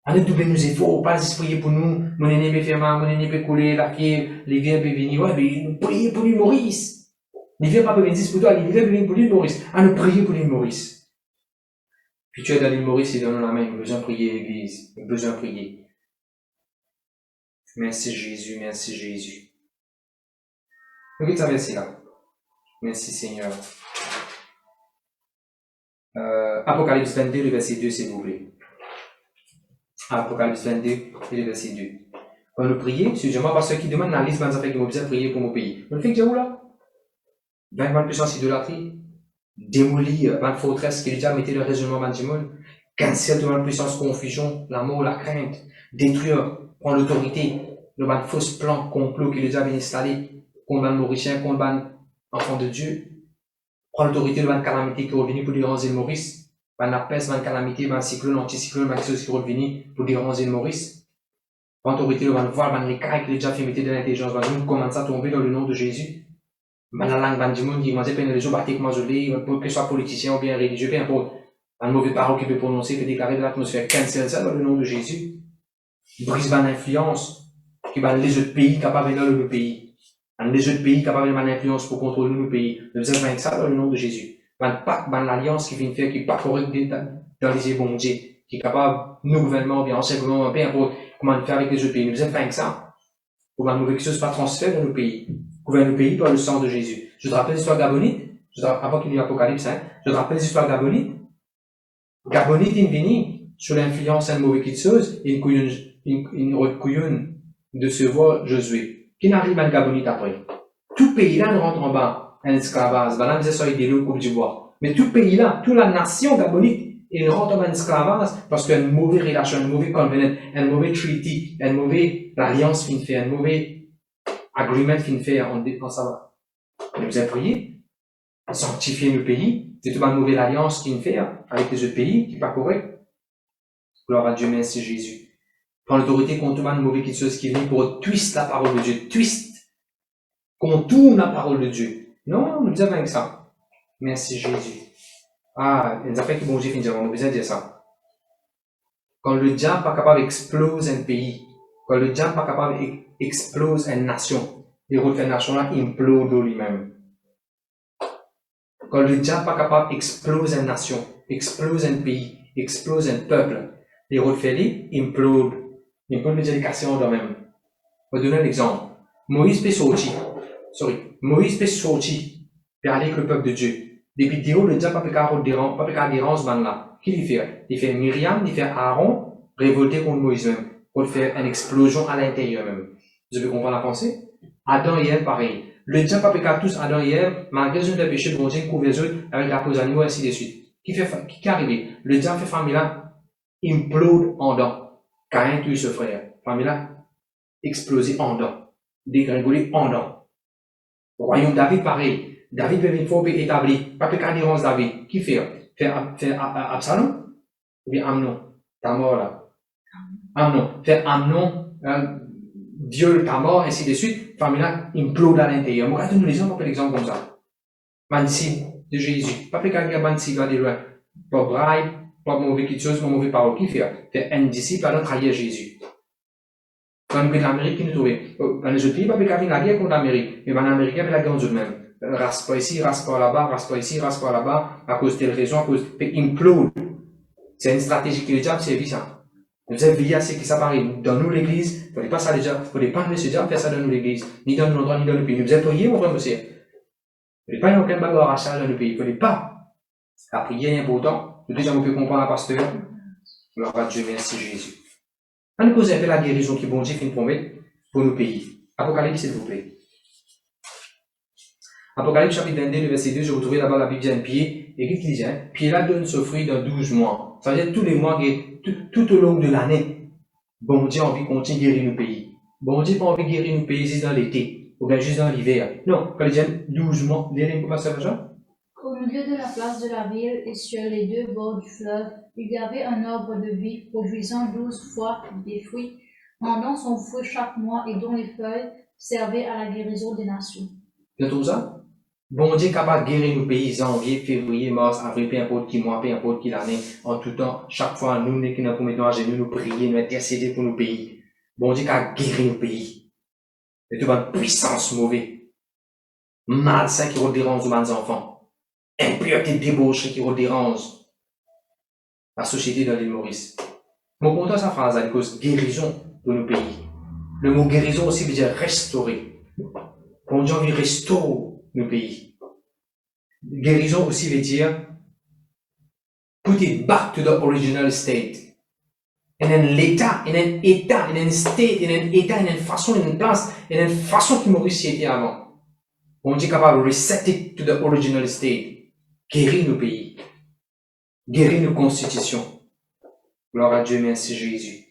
Allez doubler nos efforts, pas prier pour nous, mon aîné peut faire mal, mon aîné peut couler, la fièvre, l'hiver peut venir, ouais, mais nous prions pour l'île Maurice. L'hiver pas peut venir pour toi, l'hiver peut venir pour l'île Maurice. Allez prier pour l'île Maurice. Puis tu es dans l'île Maurice, il donne la main, il a besoin de prier, l'église, il a besoin de prier. Merci Jésus, merci Jésus. Regarde ça, merci là. Merci Seigneur. Apocalypse 22, le verset 2, s'il vous plaît. Apocalypse 22, et le verset 2. Quand nous prions, excusez-moi, parce que qui demande la liste, ça fait qu'ils m'ont besoin de prier pour mon pays. On le fait que où là? 20 puissance idolâtrie, démolir 20 forteresses qui déjà mettaient le raisonnement du monde, cancer de puissance, confusion, l'amour, la crainte, détruire, prendre l'autorité, le faux plan, complot qui déjà bien installé, contre le Mauricien, contre l'enfant de Dieu, prendre l'autorité de la calamité qui est revenue pour déranger le Maurice. La peste, la calamité, le cyclone, l'anticyclone, quelque chose qui est revenu pour déranger le Maurice. L'autorité, le voile, les cailles qui déjà fait mettre de l'intelligence, nous commence à tomber dans le nom de Jésus. La langue du monde qui mange peine les gens battent moi pour que ce soit politicien ou bien religieux, peu importe. La mauvaise parole qu'il peut prononcer, peut déclarer de l'atmosphère. Cancel ça dans le nom de Jésus. Brise l'influence qui va les autres pays capables de dans le pays. Les autres pays capables de faire l'influence pour contrôler nos pays. Nous avons fait ça dans le nom de Jésus. L'alliance qui vient faire, qui n'est pas correcte dans les bon Dieu, qui est capable, nos gouvernements, bien enseignement, peu importe, comment faire avec les autres pays. Nous avons fait ça. Pour que quelque chose pas transfert dans nos pays. Gouverner nos pays par le sang de Jésus. Je te rappelle l'histoire gabonite. Avant qu'il y ait l'Apocalypse, je te rappelle l'histoire gabonite. Gabonite, il vient sous l'influence d'un mauvais quelque chose, une couillonne de se voir Josué. Qui n'arrive à Gabonite après. Tout pays là ne rentre en bas. Un esclavage. Madame disait ça, il est comme du bois. Mais tout pays là, toute la nation gabonite, il rentre en esclavage parce qu'il y a une mauvaise relation, une mauvaise covenant, un mauvais treaty, une mauvaise alliance fin fait, un mauvais agreement fin fait en ça va. Nous avons prié, sanctifier nos pays, c'est toute une mauvaise alliance qu'il fait avec les autres pays, qui n'est pas correct. Gloire à Dieu, merci Jésus. Prends l'autorité contre une mauvaise quelque chose qui vient pour twist la parole de Dieu, twist, contourne la parole de Dieu. Non, nous avons avec ça. Merci Jésus. Ah, il nous a fait que bon Dieu finit, on a besoin de dire ça. Quand le diable n'est pas capable d'exploser un pays, quand le diable n'est pas capable d'exploser une nation, les routes de la nation là implode lui-même. Quand le diable n'est pas capable d'exploser une nation, exploser un pays, exploser un peuple, les routes de lui implode. Implode veut dire les casser en eux-mêmes. Je vais donner un exemple. Moïse peut sortir. Moïse peut sortir et aller avec le peuple de Dieu. Depuis Dieu, le diable n'a pas pu déranger ce man-là. Qui lui fait? Il fait Myriam, il fait Aaron, révolter contre Moïse même, pour faire une explosion à l'intérieur même. Vous avez compris la pensée? Adam et Ève, pareil. Le diable n'a pas pu tous Adam et Ève, malgré le péché de bon Dieu, couvrir les autres avec la cause animaux, ainsi de suite. Qui est arrivé? Le diable fait famille là, implode en dedans. Caïn tue ce frère. Famille là, explosé en dedans. Dégringolé en dedans. Royaume David, pareil. David veut une fois établi. Pas que dérange David. Qui fait? Faire Absalom? Ou bien Amnon? Ta mort là. Amnon. Faire Amnon, viole ta mort, ainsi de suite. Famille là, implode à l'intérieur. Regardez-nous les hommes, on peut l'exemple comme ça. Mansib de Jésus. Pas que Mansib va de loin. Pas bribe, pas mauvais quelque chose, pas mauvais parole. Qui fait? Faire un disciple à trahir Jésus. Quand nous avons l'Amérique qui nous trouvait. Dans les autres pays, pas qu'il y a la guerre contre l'Amérique. Mais dans l'Amérique, il y a la guerre en eux-mêmes. Race pas ici, race pas là-bas, race pas ici, race pas là-bas, à cause de telle raison, à cause de implode. C'est une stratégie que le diable servit ça. Nous avons veillé à ce qui s'apparaît dans nous l'église. Il ne fallait pas ça déjà. Il ne fallait pas laisser diable faire ça dans nous l'église. Ni dans nos endroits, ni dans le pays. Nous avons prié, mon frère, monsieur. Il ne fallait pas y avoir aucun bagarre à ça dans le pays. Il ne fallait pas. La prière est importante. Nous déjà, on peut comprendre la pasteur. Gloire à Dieu, merci Jésus. On nous cause un peu la guérison qui bon Dieu fait une promesse pour nos pays. Apocalypse, s'il vous plaît. Apocalypse chapitre 22, le verset 2, je vous trouvez là-bas la Bible dit un pied, et qui dit, pied là donne ce fruit dans 12 mois. Ça veut dire tous les mois, tout au long de l'année, bon Dieu a envie de continuer à guérir nos pays. Bon Dieu n'a pas envie de guérir nos pays juste dans l'été, ou bien juste dans l'hiver. Non, quand il dit 12 mois, les pas ça va. Au milieu de la place de la ville et sur les deux bords du fleuve, il y avait un arbre de vie produisant 12 fois des fruits, rendant son fruit chaque mois et dont les feuilles servaient à la guérison des nations. C'est tout ça? Bon Dieu est capable de guérir nos pays, janvier, février, mars, avril, peu importe qui mois, peu importe qui l'année, en tout temps, chaque fois, nous, qui nous mettons à genoux, nous prier, nous intercéder pour nos pays. Bon Dieu a guéri nos pays. Et toute une puissance mauvaise. Malsain qui dérange aux enfants. Impureté débauchée qui dérange la société dans l'île Maurice. Mon content sa phrase, elle cause guérison de nos pays. Le mot guérison aussi veut dire restaurer. Bon Dieu veut restaurer nos pays. Guérison aussi veut dire put it back to the original state. In un état, in un state, in un état, in une façon, in une place, in une façon qui Maurice était avant. On dit capable de reset it to the original state. Guérir nos pays. Guérir nos constitutions. Gloire à Dieu, merci Jésus.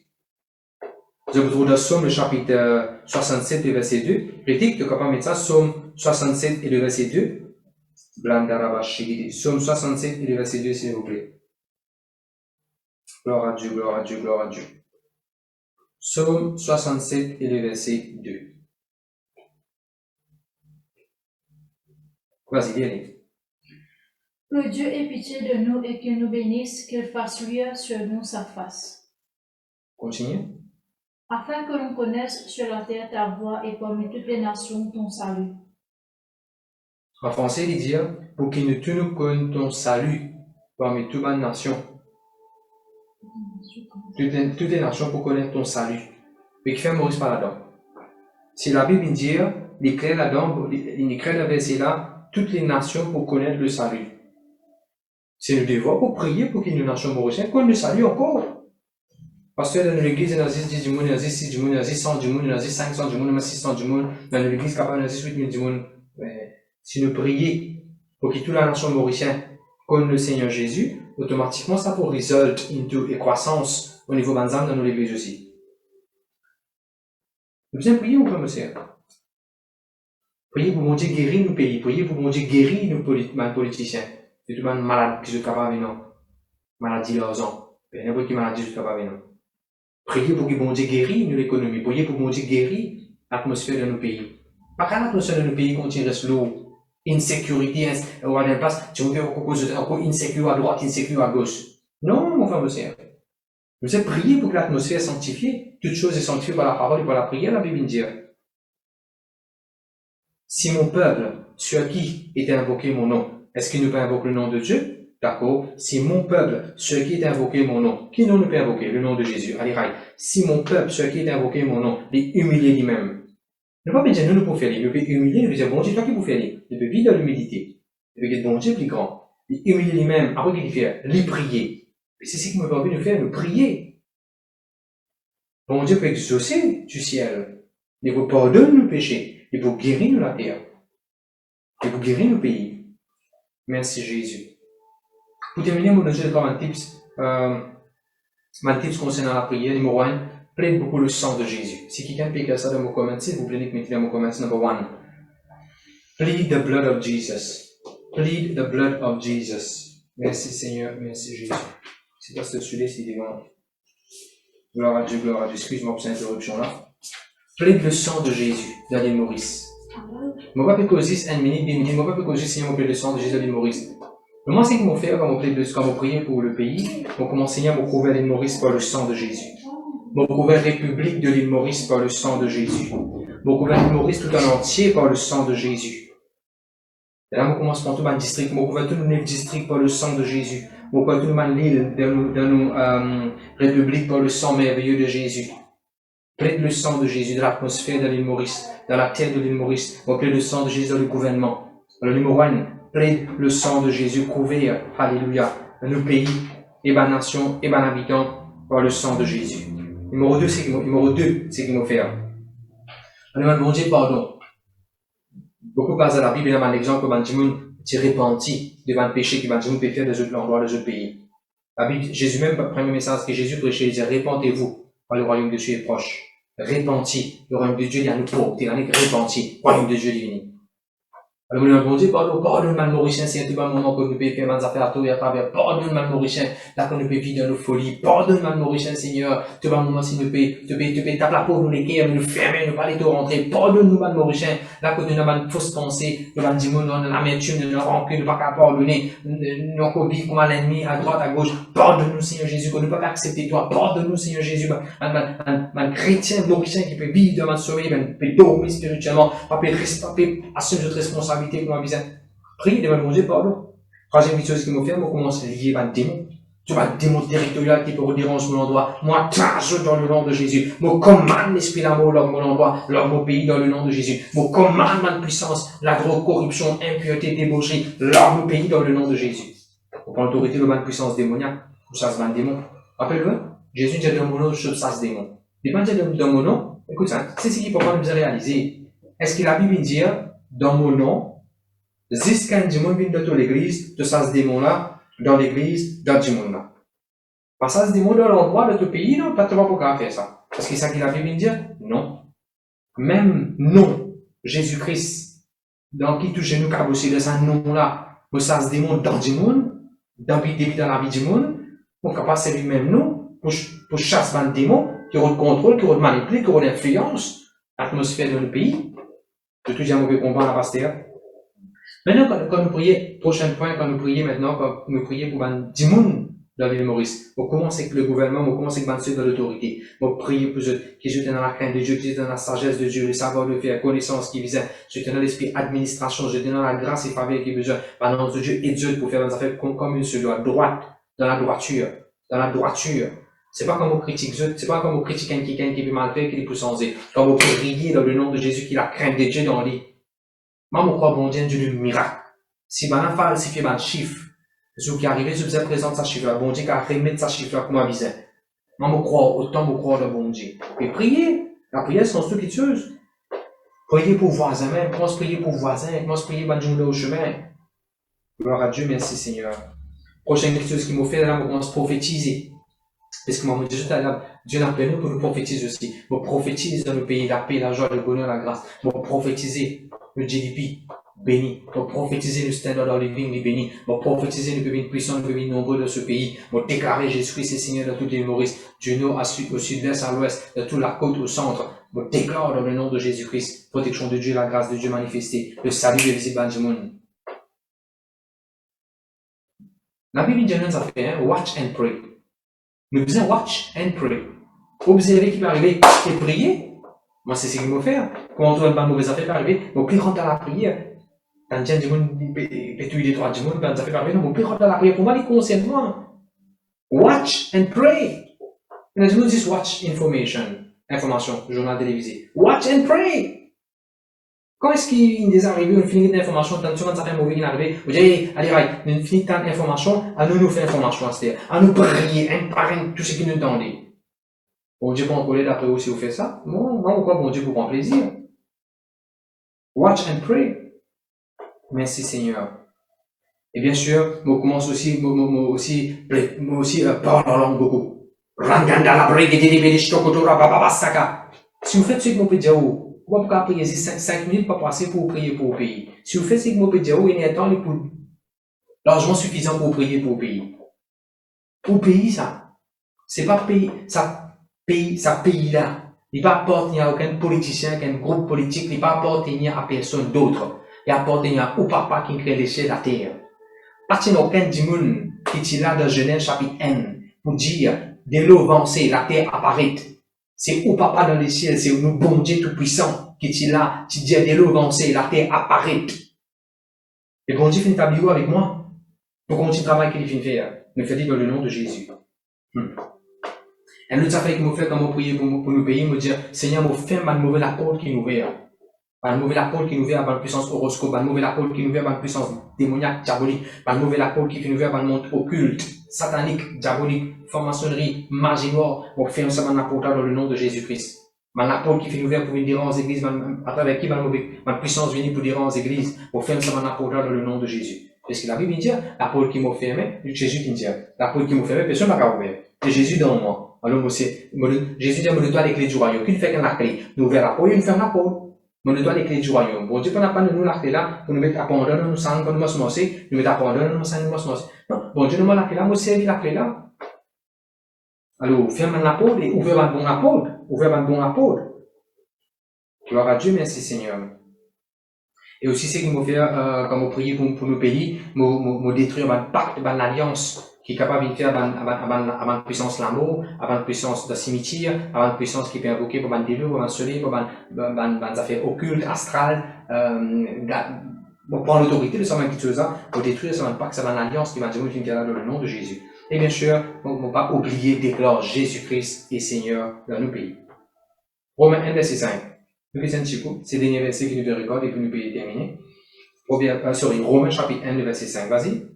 Je vous trouve dans Somme, le chapitre 67, le verset 2. Critique, tu es capable de mettre ça, Somme 67 et le verset 2. Somme 67 et le verset 2, s'il vous plaît. Gloire à Dieu, gloire à Dieu, gloire à Dieu. Psaume 67 et le verset 2. Vas-y, allez. Que Dieu ait pitié de nous et qu'il nous bénisse, qu'il fasse luire sur nous sa face. Continue. Afin que l'on connaisse sur la terre ta voix et parmi toutes les nations ton salut. En français, il dit, pour qu'il nous connaisse ton salut parmi toutes les nations. Toutes les nations pour connaître ton salut. Mais qui fait Maurice par là-dedans. Si la Bible dit, il écrit là-dedans, il écrit le verset là, toutes les nations pour connaître le salut. C'est le devoir pour prier pour qu'il nous nations mauriciennes connaissent le salut encore. Parce que dans l'église, il y a 10 du monde, il y a 6 du monde, il y a 100 du monde, il y a 500 du monde, il y a 600 du monde. Dans l'église, capable, il y a 18 000 du monde. Mais si nous prions pour que toute la nation mauricienne connaisse le Seigneur Jésus, automatiquement, ça peut result into une croissance au niveau banzam dans nos églises aussi. Nous bien prier, mon frère, monsieur. Priez pour mon Dieu guérir nos pays. Priez pour mon Dieu guérir nos politiciens. C'est tout le monde malade qui se capable, non. Maladie d'argent. N'importe quelle maladie qui se capable, non. Priez pour que mon Dieu guérit l'économie. Priez pour que mon Dieu guérit l'atmosphère de nos pays. Pas quand l'atmosphère de nos pays continue à rester lourde. Insécurité, ou à la place, tu veux encore insécure à droite, insécure à gauche. Non, mon frère, monsieur. Vous avez prié pour que l'atmosphère soit sanctifiée. Toute chose est sanctifiée par la parole et par la prière, la Bible dit. Si mon peuple, sur qui était invoqué mon nom, est-ce qu'il ne peut invoquer le nom de Dieu? D'accord. Si mon peuple, sur qui est invoqué mon nom, qui nom ne peut invoquer? Le nom de Jésus. Allez, raille. Si mon peuple, sur qui est invoqué mon nom, les humilier lui-même. Ne pas me dire, nous pouvons faire les. Nous pouvons humilier, nous pouvons dire, bon Dieu, toi qui peux faire les. Nous pouvons vivre dans l'humilité. Nous pouvons être bon Dieu plus grand. Les humilier lui-même. Après qu'il fait, les prier. Et c'est ce qui me permet de faire, nous prier. Bon Dieu peut exaucer du ciel. Il peut pardonner nos péchés. Il peut guérir la terre. Il peut guérir nos pays. Merci Jésus. Pour terminer, je vais vous donner un tips. Un tips concernant la prière. Numéro 1, plaide beaucoup le sang de Jésus. Si quelqu'un peut écrire ça dans mon comment, s'il vous plaît, mettez dans mon comment. Number 1. Plead the blood of Jesus. Plead the blood of Jesus. Merci Seigneur, merci Jésus. C'est pas ce sujet, c'est devant. Gloire à Dieu, gloire à Dieu. Excuse-moi pour cette interruption là. Plaide le sang de Jésus dans l'île Maurice. Je ne vais pas causer 1 minute, 2 minutes, je ne vais pas causer Seigneur, mon plaide le sang de Jésus dans l'île Maurice. Mais moi, c'est ce qu'on fait quand on prie pour le pays, on commence Seigneur, on couvert l'île Maurice par le sang de Jésus. On couvert la République de l'île Maurice par le sang de Jésus. On couvert l'île Maurice tout en entier par le sang de Jésus. Et là, on commence par tout le district, on couvert tout le district par le sang de Jésus. On couvert tout le l'île dans nos républiques par le sang merveilleux de Jésus. Plaide le sang de Jésus dans l'atmosphère de l'île Maurice, dans la terre de l'île Maurice. On plaide le sang de Jésus dans le gouvernement. Alors, numéro 1, plaide le sang de Jésus couvert, alléluia, dans nos pays, et dans la nation, et dans les habitants, par le sang de Jésus. Numéro 2, c'est qu'il faut faire. On demande, bon Dieu, pardon. Beaucoup passent à la Bible, il y a l'exemple que Banjimoun s'est repenti devant le péché que Banjimoun peut faire des autres endroits, des autres pays. La Bible, Jésus même, premier message que Jésus prêchait, il disait, répentez-vous, car le royaume de Dieu est proche. Repenti, le royaume de Dieu, il y a nous pauvres, il y a nous repenti, le royaume de Dieu est venu. Alors, nous avons dit, pardonne-moi, Mauricien, c'est un moment que nous pouvons faire des affaires à tout et à travers. Pardonne-moi, Mauricien, là, qu'on nous peut vivre dans nos folies. Pardonne-moi, Mauricien, Seigneur. Tu vas un moment si nous pouvons taper la peau, nous les guerres, nous fermer, nous pas les tout rentrer. Pardonne-nous, Mauricien, là, que nous avons une fausse pensée, nous avons dit, nous avons l'amertume, nous avons rancune, nous pas qu'à pardonner, nous avons vivre comme à l'ennemi, à droite, à gauche. Pardonne-nous, Seigneur Jésus, que nous ne pas accepter toi. Pardonne-nous, Seigneur Jésus, un chrétien, Mauricien qui peut vivre devant le sommeil, peut dormir spirituellement, pas peut assumer notre responsabilité comme un visage. Priez devant mon Dieu, pardon. Troisième chose qui me fait, moi, commence à lier un démon. Tu vas un démon territorial qui peut redéranger mon endroit. Moi, trace dans le nom de Jésus. Moi, commande l'esprit d'amour dans mon endroit, dans mon pays, dans le nom de Jésus. Moi, commande ma puissance, la drogue, corruption, impureté, débaucherie, dans mon pays, dans le nom de Jésus. Pour l'autorité de ma puissance démoniaque, pour ça, c'est un démon. Rappelle-le, Jésus dit dans mon nom, je chasse démon. Il pas dit dans mon nom, écoute ça, c'est ce qu'il faut pas nous réaliser. Est-ce que la Bible dit, dans mon nom, jusqu'à un démon vient dans l'église, de ça, ce démon-là, dans l'église, dans le démon-là. Parce que ça, ce démon dans l'endroit de ton pays, non, pas trop pourquoi faire ça. Parce que c'est ça que la Bible dit, non. Même non, Jésus-Christ, dans qui tout genou cabossé de ce nom-là, pour ça, ce démon dans le démon, dans la vie du monde, on est capable de servir même nous, pour chasser un démon, qui aura le contrôle, qui aura le manipulé, qui aura l'influence, l'atmosphère de le pays. De tout dire mauvais combat, la pasteur. Maintenant, quand nous prions, prochain point, quand nous prions maintenant, quand nous prions pour un démon dans l'île Maurice, on commence avec le gouvernement, on commence avec ceux de l'autorité. On prie pour ceux qui sont dans la crainte de Dieu, qui sont dans la sagesse de Dieu, le savoir de faire, la connaissance qui vise, je te donne l'esprit administration, je te donne la grâce et faveur qui besoin, par l'annonce de Dieu et Dieu pour faire des affaires comme une seule droite, dans la droiture, dans la droiture. C'est pas comme on critique Dieu, c'est pas comme on critique quelqu'un qui veut mal faire, qui est plus censé. Comme on peut prier dans le nom de Jésus, qui la crainte de Dieu dans lui. Moi, je crois bon Dieu du miracle. Si on a falsifié un chiffre, ce qui est arrivé, je vous présente sa chiffre, bon Dieu qui a remis sa chiffre comme un visage. Moi, je crois, autant je crois dans bon Dieu. Et prier, la prière, c'est une chose. Prier pour voisin, même, commence à prier pour voisin, commence à prier pour le au chemin. Gloire à Dieu, merci Seigneur. Prochaine chose qui m'a fait, là, on commence à prophétiser. Parce que moi, Dieu n'a appelé nous pour nous prophétiser aussi. Pour prophétiser dans le pays, la paix, la joie, le bonheur, la grâce. Pour prophétiser le GDP, béni. Pour prophétiser le standard of living, béni. Pour prophétiser, nous pouvons être puissants, nous pouvons être nombreux dans ce pays. Pour déclarer Jésus-Christ est Seigneur dans toutes les Maurice, du nord au sud-est, à l'ouest, de toute la côte au centre. Pour déclarer dans le nom de Jésus-Christ, protection de Dieu, la grâce de Dieu manifestée, le salut de visible du monde. La Bible dit nous a fait, watch and pray. Nous disons watch and pray. Observer qui peut arriver et prier. Moi, c'est ce qu'il faut faire. Quand on trouve une mauvaise affaire, arriver, on peut rentrer dans la prière. Quand il y a du monde, pétouille les droits du monde, quand ça fait arriver, on peut rentrer dans la prière. Pour moi, les concerne moi. Watch and pray. Et nous disons watch information, journal télévisé. Watch and pray. Quand est-ce qu'il est arrivé, on finit d'information, tant que ça fait mauvais, il est arrivé, on dit, allez, on finit tant d'informations, à nous faire information, c'est-à-dire, à nous prier, un par un, tout ce qui nous entendait. Bon Dieu pour en coller d'après vous si vous faites ça. Non, pourquoi bon Dieu pour prendre plaisir. Watch and pray. Merci Seigneur. Et bien sûr, moi commence aussi, parle en langue beaucoup. Si vous faites ce que vous pouvez dire, vous pouvez prier 5 minutes pour passer pour prier pour le pays. Si vous faites ce que vous pouvez dire, il y a un temps largement suffisant pour prier pour le pays. Pour le pays, ça, c'est pas pays, ça pays là. Il va appartenir à aucun politicien, aucun groupe politique, il va appartenir à personne d'autre. Il appartenir au papa qui crée les cieux de la terre. Parce qu'il n'y a aucun démon qui est là dans Genèse chapitre 1 pour dire, de l'eau avancée, la terre apparaît. C'est au papa dans les cieux, c'est nous bon Dieu tout puissant qui est là, qui dit de l'eau avancée, la terre apparaît. Et bon Dieu fait une table avec moi. Pour qu'on travail qu'il finit faire. Nous fait dire dans le nom de Jésus. Et l'autre affaire qu'il m'a fait quand on prier pour nous payer, me dire, Seigneur, m'a fait ma nouvelle apôtre qui nous ouvert. Ma nouvelle apôtre qui nous ouvert à la puissance horoscope, ma nouvelle apôtre qui nous ouvert à la puissance démoniaque, diabolique, ma nouvelle apôtre qui nous ouvert à le monde occulte, satanique, diabolique, franc-maçonnerie, magie noire, pour faire un seul apôtre dans le nom de Jésus-Christ. Man apôtre qui fait ouvert pour venir aux églises, à travers qui ma puissance vient pour dire aux églises, pour faire ça, mon apôtre dans le nom de Jésus. Parce que la Bible dit, l'apôtre qui m'a fermé, Jésus qui dit, l'apôtre qui m'a fermé, personne n'a qu'à ouvrir. C'est Jésus dans moi. Alors, Jésus dit, me doit les clés du royaume. Qui fait qu'un la clé? Nous ouvrir l'apôtre, il ferme l'apôtre. Me doit les clés du royaume. Bon Dieu, pas de nous la clé là, pour nous mettre à pendant, nous sang, pour nous mosser, nous mettre à pendant, nous sang, nous mosser. Non, bon Dieu, nous la clé là, moi, servi la clé là. Alors, ferme l'apôtre et ouvrir un bon apôtre. Ouvrir un bon apôtre. Gloire à Dieu, merci Seigneur. Et aussi, c'est qu'il m'a fait, quand on prie pour nos pays, me détruire un pacte, une alliance qui est capable de faire avant une puissance l'amour, avant une puissance de cimetière, avant une puissance qui peut invoquer pour un déluge, pour un soleil, pour une affaire occulte, astrale, pour prendre l'autorité de ça, même chose là, pour détruire ça, un pacte, c'est une alliance qui va dire, dans le nom de Jésus. Et bien sûr, on ne va pas oublier déclarer Jésus-Christ est Seigneur dans nos pays. Romains 1, verset 5. C'est le dernier verset qui nous regarde et puis nous pouvons terminer. Romains chapitre 1, verset 5. Vas-y.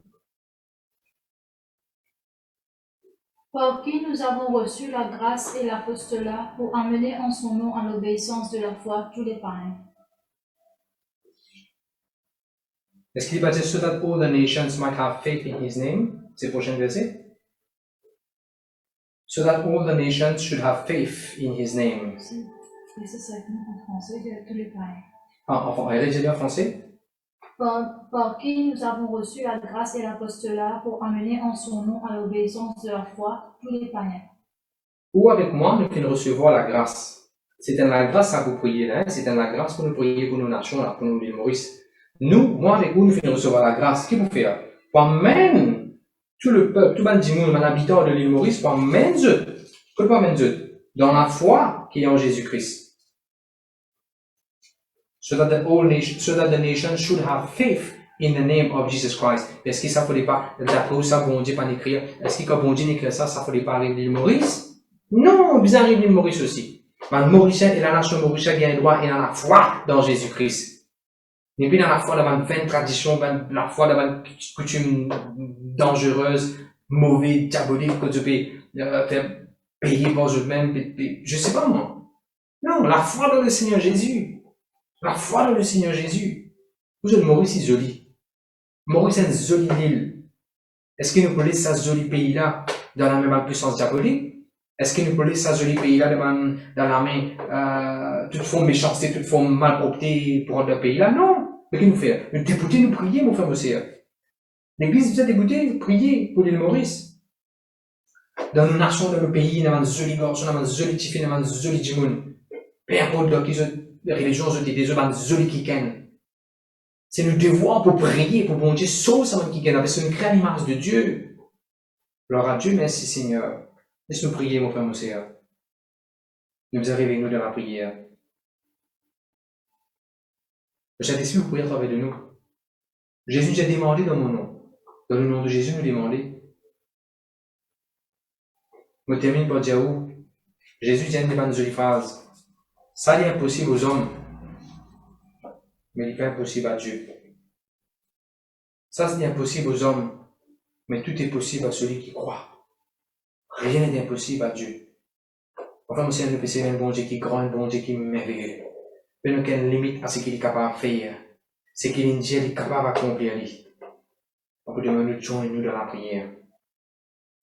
Par qui nous avons reçu la grâce et l'apostolat pour amener en son nom à l'obéissance de la foi tous les païens. Est-ce qu'il va dire so that all the nations might have faith in his name? C'est le prochain verset. So that all the nations should have faith in his name. C'est ça en français, tous les païens. Elle est en français? Par qui nous avons reçu la grâce et l'apostolat pour amener en son nom à l'obéissance de la foi tous les païens. Ou avec moi, nous pouvons recevoir la grâce. C'est dans la grâce à vous prier là, c'est dans la grâce pour nous prier pour nos nations, là, pour nous l'île Maurice. Nous, moi avec vous, nous pouvons recevoir la grâce. Qu'est-ce qu'on fait là? Pour même tout le peuple, tout le monde, les habitants de l'île Maurice, pour même eux, dans la foi qui est en Jésus-Christ. So that the nation should have faith in the name of Jesus Christ. Est-ce que ça ne fallait pas, d'après ça, bon Dieu, pas écrire, est-ce que quand bon Dieu écrit ça, ça ne fallait pas arriver l'île Maurice? Non, vous arrivez l'île Maurice aussi. Mais le Mauricien et la nation mauricienne qui a un droit et dans la foi dans Jésus-Christ. Et puis dans la foi dans une vaine tradition, dans la foi dans une coutume dangereuse, mauvaise, diabolique, que tu peux faire payer pour eux-mêmes, je sais pas moi. Non, la foi dans le Seigneur Jésus. La foi dans le Seigneur Jésus. Vous êtes Maurice, c'est joli. Maurice, c'est une jolie île. Est-ce qu'il nous peut laisser ce joli pays-là dans la même puissance diabolique? Est-ce qu'il nous peut laisser ce joli pays-là dans la main, toute forme méchanceté, toute forme malpropreté pour le pays-là? Non. Mais qu'est-ce qu'il nous fait? Nous dégoûter, nous prier, mon frère, mon sœur. L'église nous a dégoûté, prier pour l'île Maurice. Dans nos nations, dans nos pays, dans une jolie gorge, dans une jolie tifine, dans une jolie djimoun. Peu importe les religions, des hommes, jolis qui ken. C'est notre devoir pour prier, pour bon Dieu, sauve ça qui ken, parce que nous créons l'image de Dieu. Gloire à Dieu, merci Seigneur. Laisse-nous prier, mon frère, mon sœur. Nous arrivons, nous, dans la prière. Le Saint-Esprit, vous pouvez travailler de nous. Jésus nous a demandé dans mon nom. Dans le nom de Jésus, nous demandez. Je termine par dire où Jésus dit une jolie phrase. Ça est impossible aux hommes, mais il est impossible à Dieu. Ça, c'est impossible aux hommes, mais tout est possible à celui qui croit. Rien n'est impossible à Dieu. Enfin, monsieur, nous pensons un bon Dieu qui est grand, un bon Dieu qui est merveilleux. Mais nous avons une limite à ce qu'il est capable de faire. Ce qu'il est capable d'accomplir. On peut demander de joindre nous dans la prière.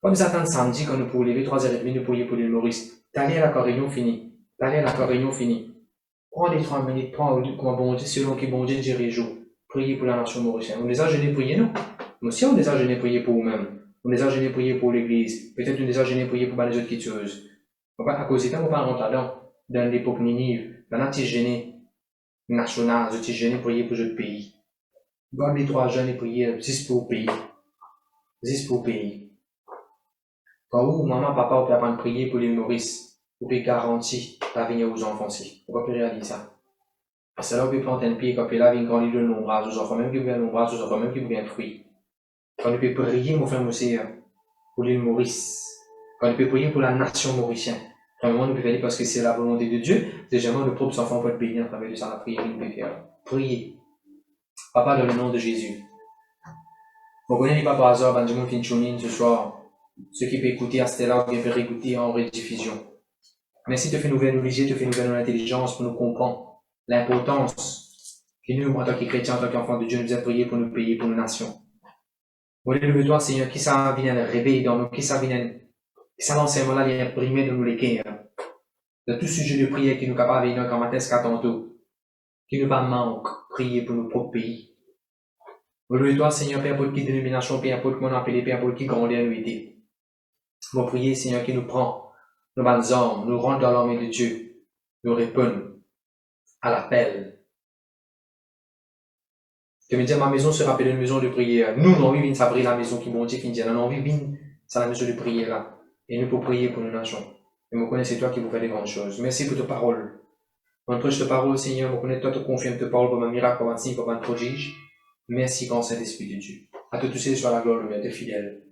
Comme nous attendons samedi, quand nous pouvons lever 3h30, nous pourrions pour l'île Maurice. D'aller à la réunion finie. D'aller à la réunion finie. Prends les 3 minutes, prends bon Dieu, selon qui bon Dieu dirait jour. Priez pour la nation mauricienne. On les a gênés prier, non? Nous aussi, on les a gênés prier pour nous-mêmes. On les a gênés prier pour l'église. Peut-être on les a gênés prier pour les autres qui tuent. À cause de ça, on va rentrer là-dedans. Dans l'époque Ninive, dans la petite gênée nationale, la petite gênée prier pour les autres pays. Garde les 3 jeunes et prier 10 pour le pays. 10 pour le pays. Quand vous, maman, papa, vous pouvez prier pour les Maurice, vous pouvez garantir l'avenir aux enfants aussi. On va plus réaliser ça. Parce que là, vous pouvez planter un pied, quand vous avez grandir de l'ombrage aux enfants, même qui vous avez l'ombrage aux enfants, même qui vous avez un fruit. Quand vous pouvez prier, mon frère, mon sœur, pour l'île Maurice. Quand vous pouvez prier pour la nation mauricienne. Premièrement, nous pouvons aller parce que c'est la volonté de Dieu. Deuxièmement, nos propres enfants vont être bénis à travers de ça, la prière, nous pouvons faire. Priez. Papa, dans le nom de Jésus. Vous connaissez pas par hasard, Benjamin Finchonin, ce soir. Ceux qui peuvent écouter à Stella ou bien peuvent écouter en rediffusion. Merci, te fait nous viser, te fait nous l'intelligence pour nous comprendre l'importance que nous, en tant que chrétiens, en tant qu'enfants de Dieu, nous avons prié pour nos pays, pour nos nations. Lève-toi, Seigneur, qui ça vient réveiller dans nous, qui ça l'enseignement-là vient imprimer dans nous les cœurs. De tout sujet de prière qui nous capable de venir comme matin, tantôt, qui nous va manque, prier pour nos propres pays. Lève-toi, Seigneur, peu importe qui dénomination, peu importe comment on appelle, peu importe qui grandeur nous était. Nous prier, Seigneur, qui nous prend, nos bonnes armes, nous rentre dans l'armée de Dieu, nous répond à l'appel. Que me dire, ma maison sera appelée une maison de prière. Nous, on vient s'abrir la maison qui bon Dieu qui dit, on envie vient, c'est la maison de prière là. Et nous pour prier pour nos nations. Et me connais, c'est toi qui vous fais des grandes choses. Merci pour ta parole. On prêche ta parole, Seigneur, me connais, toi, te confirme ta parole pour un miracle, pour un signe, pour un prodige. Merci, grand Saint-Esprit de Dieu. À tous ces soit la gloire, le Dieu fidèle.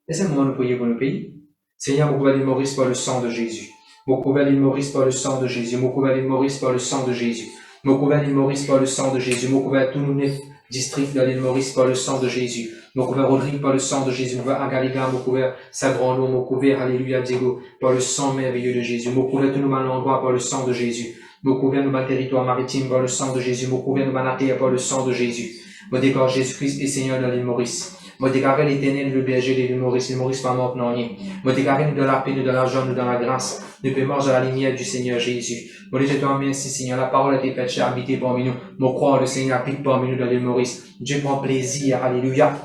Laissez-moi nous prier pour nos pays. Seigneur, mon couvert l'île Maurice par le sang de Jésus. Mon couvert l'île Maurice par le sang de Jésus. Mon couvert l'île Maurice par le sang de Jésus. Mon couvert l'île Maurice par le sang de Jésus. Mon couvert tous nos 9 districts de l'île Maurice par le sang de Jésus. Mon couvert Rodrigue par le sang de Jésus. Mon couvert Agaliga, mon couvert Saint-Brando, mon couvert Alléluia Diego par le sang merveilleux de Jésus. Mon couvert tous nos endroits par le sang de Jésus. Mon couvert nos territoires maritimes par le sang de Jésus. Mon couvert nos terre par le sang de Jésus. Mon déclare Jésus-Christ est Seigneur de l'île Maurice. Moi déclare l'éternel, le berger de l'île Maurice. L'île Maurice pas mort non rien. Moi déclare nous dans la paix, nous dans la joie, nous dans la grâce. Nous pouvons manger à la lumière du Seigneur Jésus. Moi je te remercie Seigneur. La parole a été faite, j'ai habité parmi nous. Mon croix, le Seigneur habite parmi nous dans l'île Maurice. Dieu prend plaisir. Alléluia.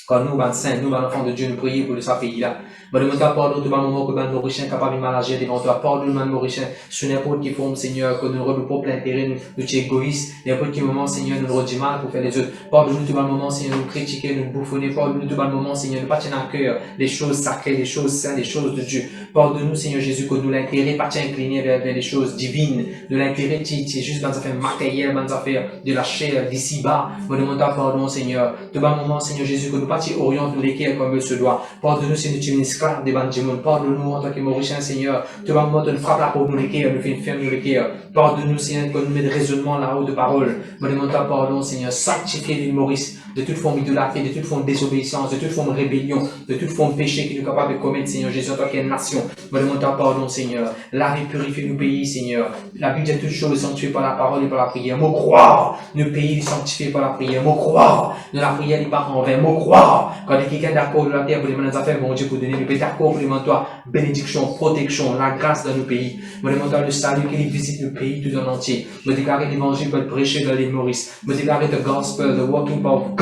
Quand nous, ben saints, nous, ben enfants de Dieu, nous prions pour ce pays-là. Je demande pardon tout le moment que ben Mauricien capable de mal agir devant toi. Pardonne ben Mauricien sur n'importe qui forme, Seigneur, que nous nous propre intérêt, nous sommes égoïstes. N'importe quel moment, Seigneur, nous nous disons mal pour faire les autres. Pardonne-nous tout le moment, Seigneur, nous critiquer, nous bouffonner. Pardonne-nous tout le moment, Seigneur, nous pas tenir à cœur les choses sacrées, les choses saintes, les choses de Dieu. Pardonne-nous, Seigneur Jésus, que nous l'intérêt pas incliné vers les choses divines. De l'intérêt, c'est juste dans les affaires matérielles, dans les affaires de la chair, d'ici-bas. Je demande pardon, Seigneur. Tout le moment, Seigneur Jésus, que nous pas orienter nous les cœurs comme il se doit. Pardonne-nous si nous sommes une esclave des bandits. Pardonne-nous en tant que Mauricien, Seigneur. Tout le moment, tu nous frappes la peau de nous les cœurs, nous fais une ferme nous les cœurs. Pardonne-nous, Seigneur, que nous mettons raisonnement là-haut de parole. Je demande pardon, Seigneur. Sanctifie l'île Maurice de toute forme idolâtrie, de toute forme désobéissance, de toute forme rébellion, de toute forme péché qui nous est capable de commettre, Seigneur Jésus, en tant qu'une nation. Je demande pardon, Seigneur. Lave et purifie nos pays, Seigneur. La Bible dit toutes choses sanctifiées par la parole et par la prière. Moi croire, nos pays sanctifiés par la prière. Moi croire, de la prière n'est pas en vain. Moi croire, quand il y a quelqu'un d'accord de la terre pour les mêmes affaires, bon Dieu, pour donner le pays d'accord, pour les toi, bénédiction, protection, la grâce dans nos pays. Je demande le salut qu'il visite le pays tout en entier. Je déclare l'évangile pour être prêché dans l'île Maurice. Je déclare the gospel, the working power of God.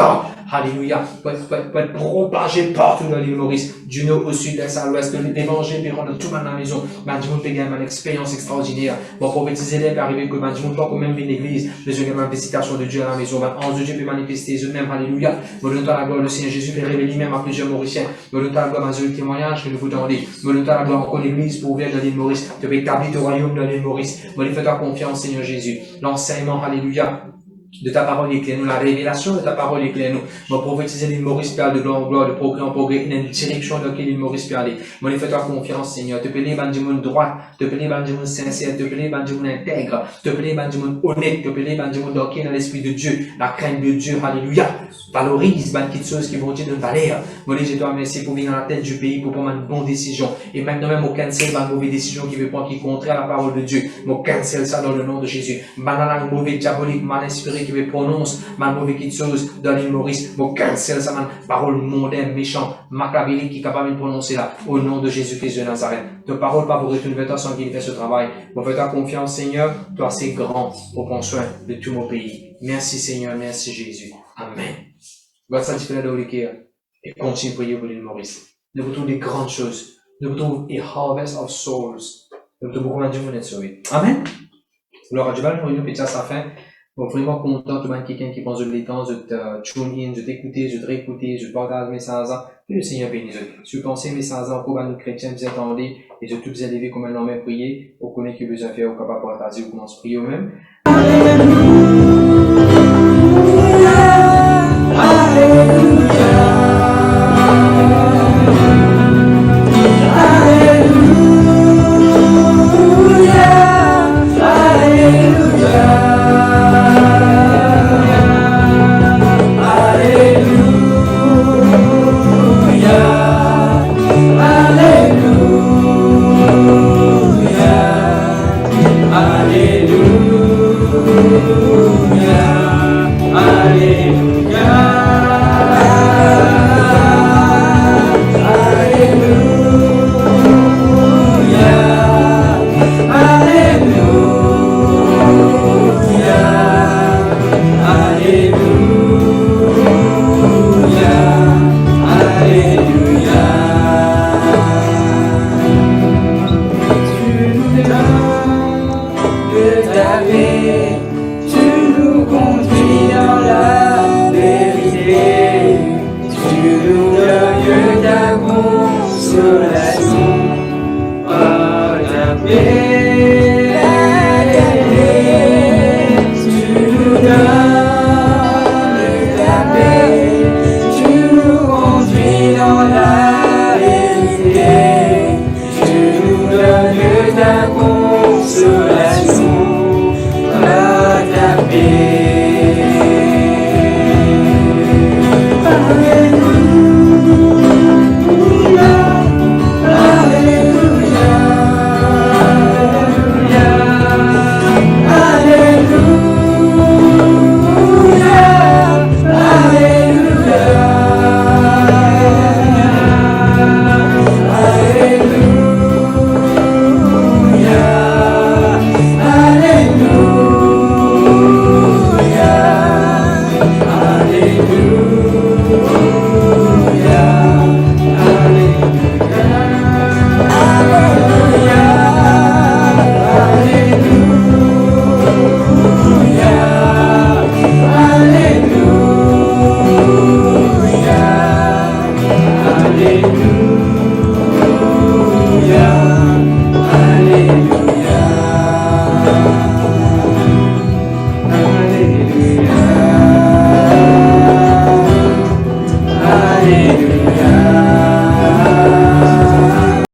Alléluia. Pour être propagé partout dans l'île Maurice. Du nord au sud, l'est à l'ouest. L'évangile peut rendre tout le monde à la maison. Dieu peut gagner une expérience extraordinaire. Bon, prophétiser les peut arriver que Dieu pas quand même une église. Les une visitation de Dieu à la maison. Ange de Dieu peut manifester eux-mêmes. Alléluia. Me donne la gloire, le Seigneur Jésus peut révéler même à plusieurs Mauriciens. Me donne la gloire à le témoignage que nous vous donnons. Me donne la gloire encore l'église pour ouvrir dans l'île Maurice. Tu peux établir ton royaume dans l'île Maurice. Me donne ta confiance, Seigneur Jésus. L'enseignement, alléluia. De ta parole éclaire-nous, la révélation de ta parole éclaire-nous. Moi, prophétiser l'île Maurice peut aller de gloire en gloire, de progrès en progrès, une direction dans laquelle l'île Maurice peut aller. Moi, fais-toi confiance, Seigneur. Te plaît, ban du monde droit, te plaît, ban du monde sincère, te plaît, ban du monde intègre, te plaît, ban du monde honnête, te plaît, ban du monde qui est dans l'esprit de Dieu, la crainte de Dieu, alléluia. Valorise, ban petites choses qui vont dire de valeur. Moi, je te remercie pour venir dans la tête du pays, pour prendre une bonne décision. Et maintenant, même au cancel, ban mauvaise décision qui veut prendre, qui est contraire à la parole de Dieu. Moi, cancel ça dans le nom de Jésus. Ban la mauvaise diabolique, mal inspiré qui veut prononcer, mal mauvais quelque chose dans l'île Maurice. Moi, cancel ça, man, parole mondaine, méchant, machiavélique qui est capable de prononcer là. Au nom de Jésus-Christ de Nazareth. Ta parole pas vous retourner vers toi sans qu'il fait ce travail. Moi, fais-toi confiance, Seigneur. Toi, c'est grand pour prendre soin de tout mon pays. Merci, Seigneur. Merci, Jésus. Amen. God sanctifie dans le cœur et continue de prier pour l'île Maurice. Nous vous trouvons des grandes choses. Nous vous trouvons a harvest of souls. Nous vous trouvons beaucoup de gens qui sont sauvés. Amen. Alors, je vais nous dire à sa fin. Bon, vraiment content de quelqu'un qui prend le temps de te tune in, de t'écouter, de te réécouter, de partager mes messages. Que le Seigneur bénisse. Si vous pensez mes messages encore, nous chrétiens, vous attendez, et de tout vous élever comme un homme prier, vous connaissez que vous avez fait, vous capable de partager, vous commencez à prier vous-même.